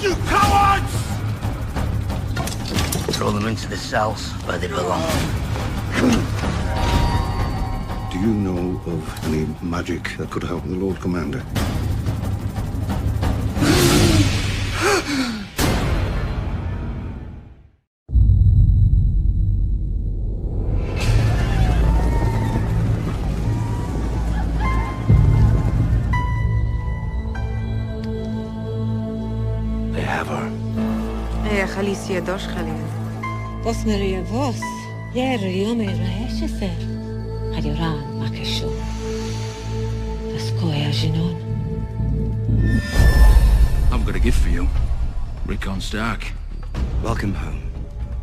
Speaker 21: you cowards!
Speaker 8: Throw them into the cells where they belong.
Speaker 5: Do you know of any magic that could help the Lord Commander?
Speaker 8: They have her.
Speaker 16: Ja, Khaleesi dosh Khalil.
Speaker 10: Bos Maria Vos. Yer Yome Raeshefer. Haduran Makasho. Askoya Jinon.
Speaker 2: I've got a gift for you. Rickon Stark.
Speaker 14: Welcome home,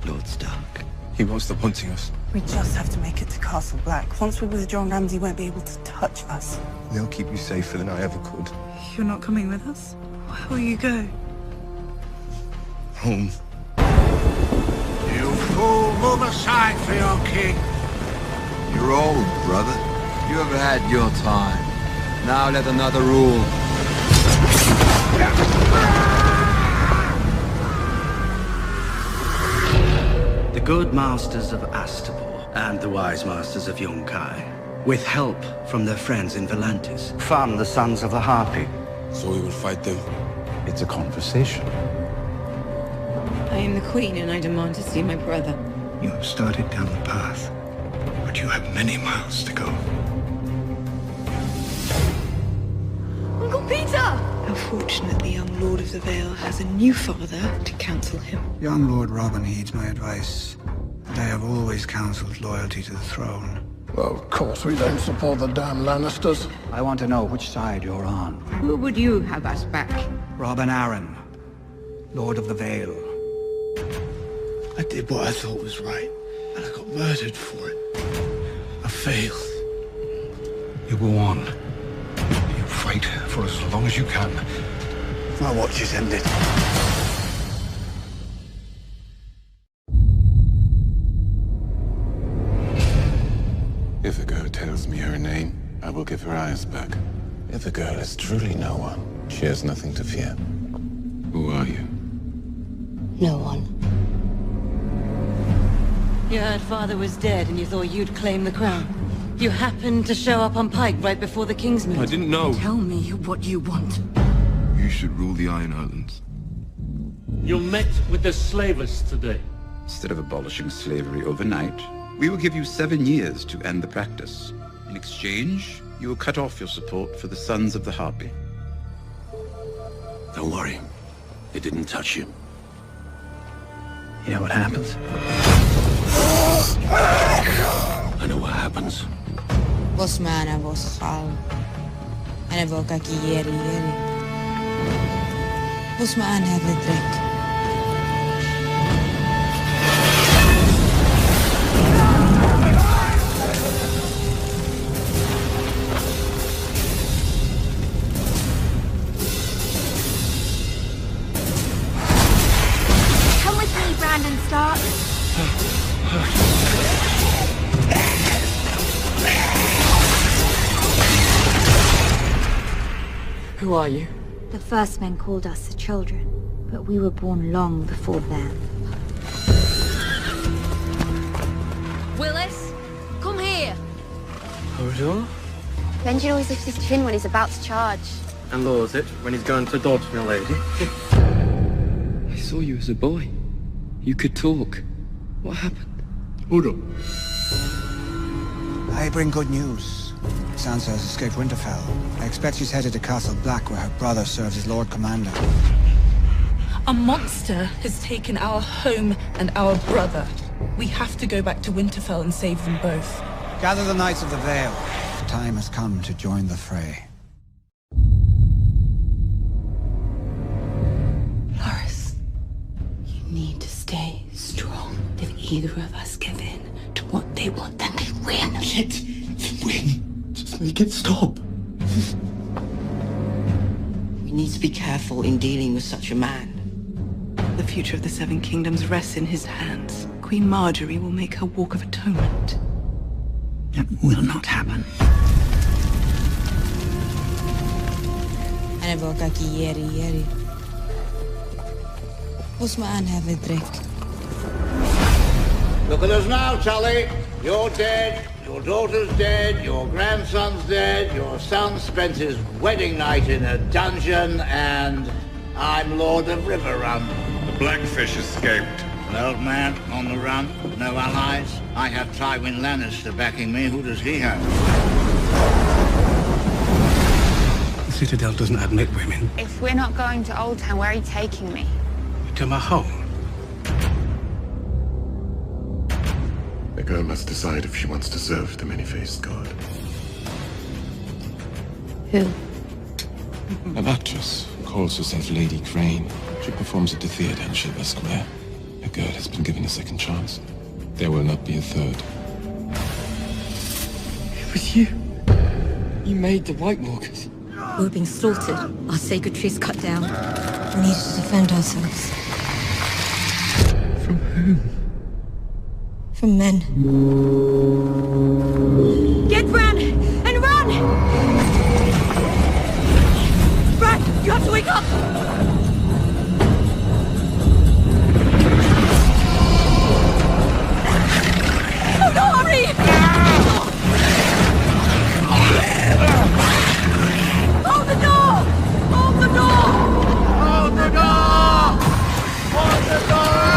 Speaker 14: Lord Stark.
Speaker 18: He won't stop hunting us.
Speaker 7: We just have to make it to Castle Black. Once we withdraw, Ramsay won't be able to touch us.
Speaker 15: They'll keep you safer than I ever could.
Speaker 7: You're not coming with us? Where will you go?
Speaker 15: Home.
Speaker 21: You fool, move aside for your king.
Speaker 15: You're old, brother. You have had your time. Now let another rule.
Speaker 14: The good masters of Astapor and the wise masters of Yunkai, with help from their friends in Volantis, found the Sons of the Harpy.
Speaker 13: So we will fight them.
Speaker 15: It's a conversation.
Speaker 16: I am the Queen, and I demand to see my brother.
Speaker 15: You have started down the path, but you have many miles to go.
Speaker 16: Uncle Peter!
Speaker 7: Unfortunately, young Lord of the Vale has a new father to counsel him.
Speaker 15: Young Lord Robin heeds my advice, and I have always counselled loyalty to the throne.
Speaker 3: Well, of course we don't support the damn Lannisters.
Speaker 15: I want to know which side you're on.
Speaker 16: Who would you have us back?
Speaker 15: Robin Arryn, Lord of the Vale.
Speaker 21: I did what I thought was right, and I got murdered for it. I failed.
Speaker 15: You go on. You fight for as long as you can. My watch is ended.
Speaker 13: If a girl tells me her name, I will give her eyes back. If a girl is truly no one, she has nothing to fear. Who are you?
Speaker 17: No one.
Speaker 6: You heard father was dead and you thought you'd claim the crown. You happened to show up on Pike right before the King's meeting.
Speaker 13: I didn't know.
Speaker 6: Tell me what you want.
Speaker 13: You should rule the Iron Islands.
Speaker 1: You met with the slavers today.
Speaker 5: Instead of abolishing slavery overnight, we will give you 7 years to end the practice. In exchange, you will cut off your support for the Sons of the Harpy.
Speaker 2: Don't worry. It didn't touch you.
Speaker 15: You know what happens?
Speaker 2: I know what happens.
Speaker 17: Bos mana bos khal. Ana boka ki yeri yeri. Bos maan have a drink. Come with me, Brandon Stark.
Speaker 6: Who are you?
Speaker 17: The first men called us the children, but we were born long before them.
Speaker 16: Willis, come here.
Speaker 6: Hodor?
Speaker 17: Benjen always lifts his chin when he's about to charge.
Speaker 6: And lowers it when he's going to dodge me, lady.
Speaker 12: I saw you as a boy. You could talk. What happened?
Speaker 3: Hodor.
Speaker 15: I bring good news. Sansa has escaped Winterfell. I expect she's headed to Castle Black, where her brother serves as Lord Commander.
Speaker 19: A monster has taken our home and our brother. We have to go back to Winterfell and save them both.
Speaker 15: Gather the Knights of the Vale. The time has come to join the fray.
Speaker 4: Loras, you need to stay strong. If either of us give in to what they want, then they win.
Speaker 21: Let them win. Just make it stop.
Speaker 4: We need to be careful in dealing with such a man.
Speaker 7: The future of the Seven Kingdoms rests in his hands. Queen Marjorie will make her walk of atonement.
Speaker 21: That will not happen.
Speaker 17: Ana boka ki yeri yeri. Bos maan have a drink.
Speaker 11: Look at us now, Tully. You're dead. Your daughter's dead, your grandson's dead, your son spent his wedding night in a dungeon, and I'm Lord of Riverrun.
Speaker 5: The Blackfish escaped.
Speaker 11: An old man on the run, no allies. I have Tywin Lannister backing me. Who does he have?
Speaker 18: The Citadel doesn't admit women.
Speaker 22: If we're not going to Old Town, where are you taking me?
Speaker 18: To my home.
Speaker 13: The girl must decide if she wants to serve the many-faced god.
Speaker 17: Who?
Speaker 13: An actress who calls herself Lady Crane. She performs at the theater in Silver Square. The girl has been given a second chance. There will not be a third.
Speaker 12: It was you. You made the White Walkers.
Speaker 16: We're being slaughtered. Our sacred trees cut down.
Speaker 17: We need to defend ourselves.
Speaker 12: From whom?
Speaker 17: From men.
Speaker 16: Get Bran! And run! Bran, you have to wake up! Oh no, hurry! Hold the door! Hold the door!
Speaker 11: Hold the door! Hold the door!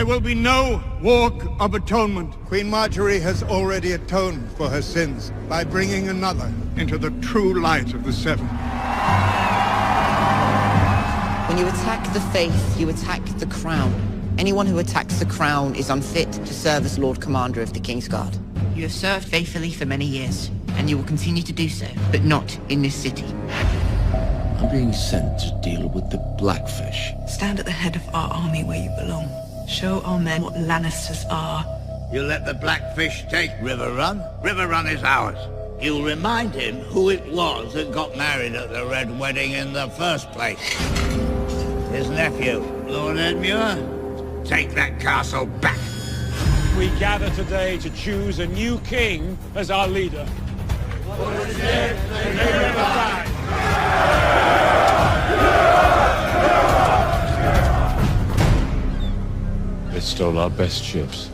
Speaker 11: There will be no walk of atonement. Queen Marjorie has already atoned for her sins by bringing another into the true light of the Seven.
Speaker 4: When you attack the faith, you attack the crown. Anyone who attacks the crown is unfit to serve as Lord Commander of the King's Guard. You have served faithfully for many years, and you will continue to do so, but not in this city.
Speaker 2: I'm being sent to deal with the Blackfish.
Speaker 7: Stand at the head of our army where you belong. Show our men what Lannisters are.
Speaker 8: You let the Blackfish take River Run? River Run is ours. You'll remind him who it was that got married at the Red Wedding in the first place. His nephew, Lord Edmure. Take that castle back.
Speaker 3: We gather today to choose a new king as our leader.
Speaker 13: They stole our best ships.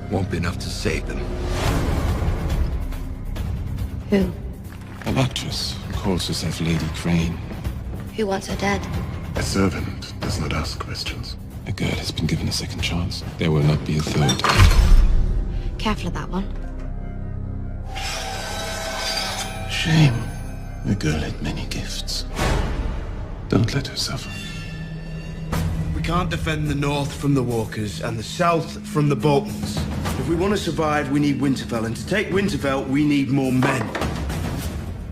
Speaker 2: Won't be enough to save them.
Speaker 10: Who?
Speaker 13: An actress who calls herself Lady Crane.
Speaker 10: Who wants her dead?
Speaker 13: A servant does not ask questions. A girl has been given a second chance. There will not be a third.
Speaker 10: Careful of that one.
Speaker 13: Shame. The girl had many gifts. Don't let her suffer.
Speaker 15: We can't defend the north from the Walkers and the south from the Boltons. If we want to survive, we need Winterfell, and to take Winterfell, we need more men.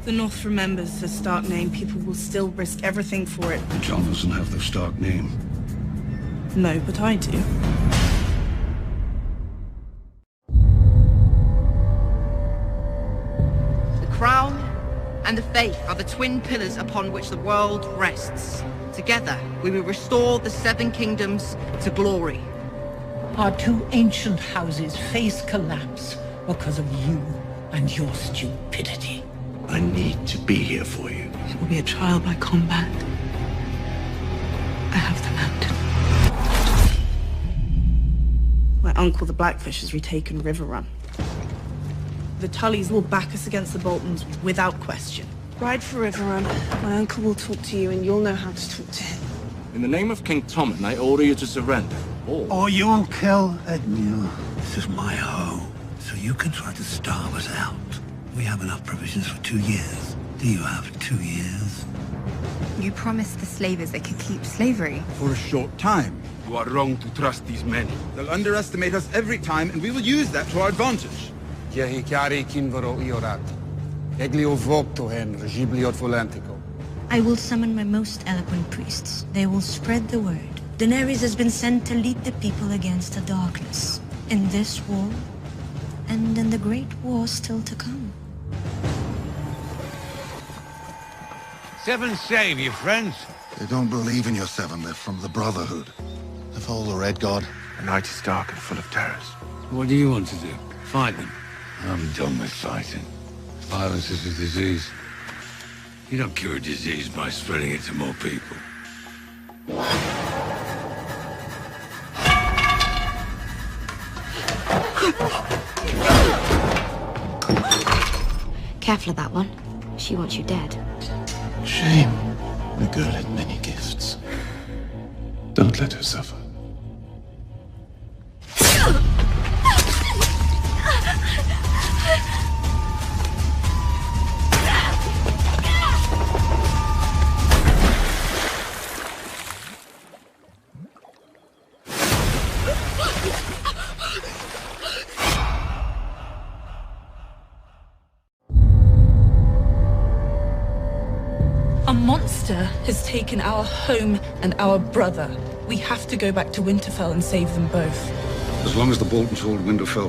Speaker 19: The North remembers the Stark name. People will still risk everything for it.
Speaker 5: Jon doesn't have the Stark name.
Speaker 19: No, but I do.
Speaker 4: The crown and the faith are the twin pillars upon which the world rests. Together, we will restore the Seven Kingdoms to glory.
Speaker 9: Our two ancient houses face collapse because of you and your stupidity.
Speaker 8: I need to be here for you.
Speaker 7: It will be a trial by combat. I have the mountain.
Speaker 19: My uncle, the Blackfish, has retaken River Run. The Tullys will back us against the Boltons without question.
Speaker 6: Ride for River Run. My uncle will talk to you and you'll know how to talk to him.
Speaker 20: In the name of King Tommen, I order you to surrender.
Speaker 21: Or you'll kill Edmure. This is my home, so you can try to starve us out. We have enough provisions for 2 years. Do you have 2 years?
Speaker 16: You promised the slavers they could keep slavery.
Speaker 5: For a short time. You are wrong to trust these men. They'll underestimate us every time, and we will use that to our advantage.
Speaker 10: I will summon my most eloquent priests. They will spread the word. Daenerys has been sent to lead the people against the darkness. In this war, and in the great war still to come.
Speaker 8: Seven save you, friends.
Speaker 21: They don't believe in your Seven. They're from the Brotherhood. They follow the Red God.
Speaker 5: The night is dark and full of terrors.
Speaker 2: What do you want to do? Fight them?
Speaker 21: I'm done with fighting. Violence is a disease.
Speaker 2: You don't cure a disease by spreading it to more people.
Speaker 10: Careful of that one. She wants you dead.
Speaker 13: Shame. The girl had many gifts. Don't let her suffer.
Speaker 19: A monster has taken our home and our brother. We have to go back to Winterfell and save them both.
Speaker 5: As long as the Boltons hold Winterfell,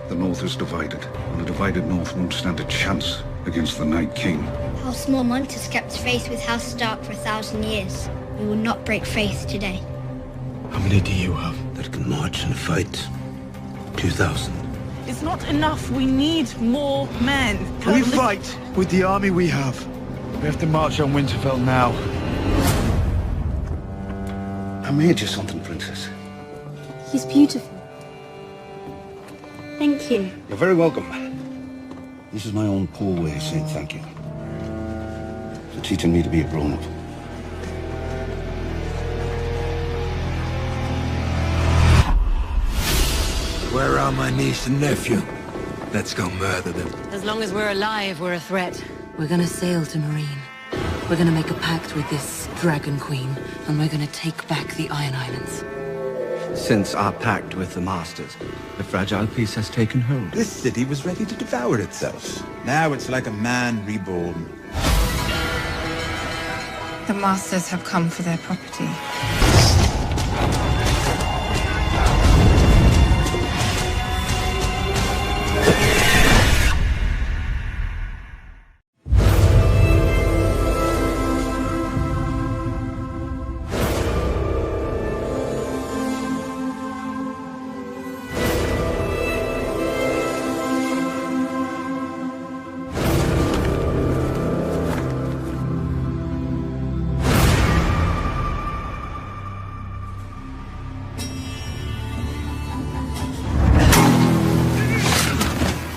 Speaker 5: the North is divided, and a divided North won't stand a chance against the Night King.
Speaker 17: House Mormont has kept faith with House Stark for 1,000 years. We will not break faith today.
Speaker 21: How many do you have that can march and fight? 2,000.
Speaker 19: It's not enough. We need more men.
Speaker 15: We fight with the army we have. We have to march on Winterfell now.
Speaker 5: I made you something, Princess.
Speaker 17: He's beautiful. Thank you.
Speaker 5: You're very welcome. This is my own poor way of saying thank you. For teaching me to be a grown-up.
Speaker 21: are my niece and nephew. Let's go murder them.
Speaker 1: As long as we're alive, we're a threat. We're gonna sail to Marine. We're gonna make a pact with this Dragon Queen, and we're gonna take back the Iron Islands.
Speaker 15: Since our pact with the Masters, the fragile peace has taken hold.
Speaker 21: This city was ready to devour itself. Now it's like a man reborn.
Speaker 22: The Masters have come for their property.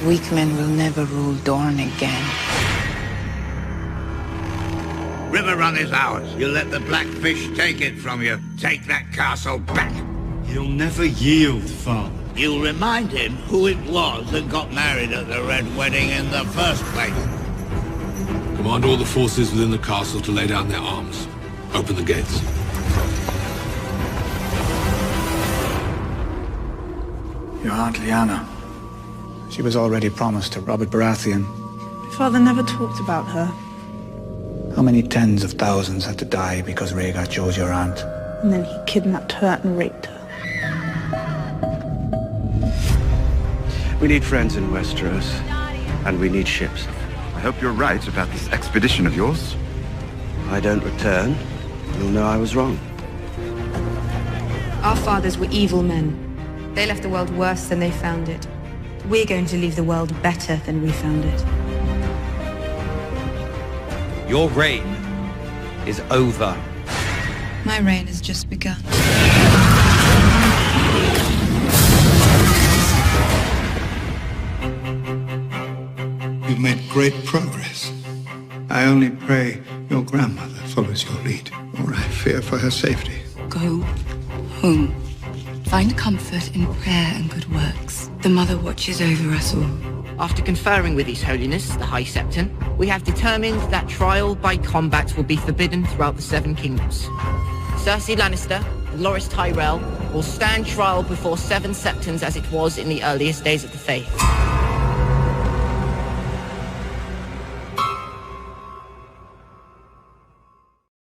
Speaker 22: Weak men will never rule Dorne again.
Speaker 11: Riverrun is ours. You let the Blackfish take it from you. Take that castle back.
Speaker 14: He'll never yield, Father.
Speaker 11: You'll remind him who it was that got married at the Red Wedding in the first place.
Speaker 13: Command all the forces within the castle to lay down their arms. Open the gates.
Speaker 18: Your Aunt Lyanna. She was already promised to Robert Baratheon.
Speaker 7: My father never talked about her.
Speaker 18: How many tens of thousands had to die because Rhaegar chose your aunt?
Speaker 7: And then he kidnapped her and raped her.
Speaker 15: We need friends in Westeros, and we need ships.
Speaker 5: I hope you're right about this expedition of yours.
Speaker 15: If I don't return, you'll know I was wrong.
Speaker 16: Our fathers were evil men. They left the world worse than they found it. We're going to leave the world better than we found it.
Speaker 15: Your reign is over.
Speaker 16: My reign has just begun.
Speaker 21: You've made great progress. I only pray your grandmother follows your lead, or I fear for her safety.
Speaker 16: Go home. Find comfort in prayer and good works. The Mother watches over us all.
Speaker 4: After conferring with His Holiness, the High Septon, we have determined that trial by combat will be forbidden throughout the Seven Kingdoms. Cersei Lannister and Loras Tyrell will stand trial before 7 Septons as it was in the earliest days of the Faith.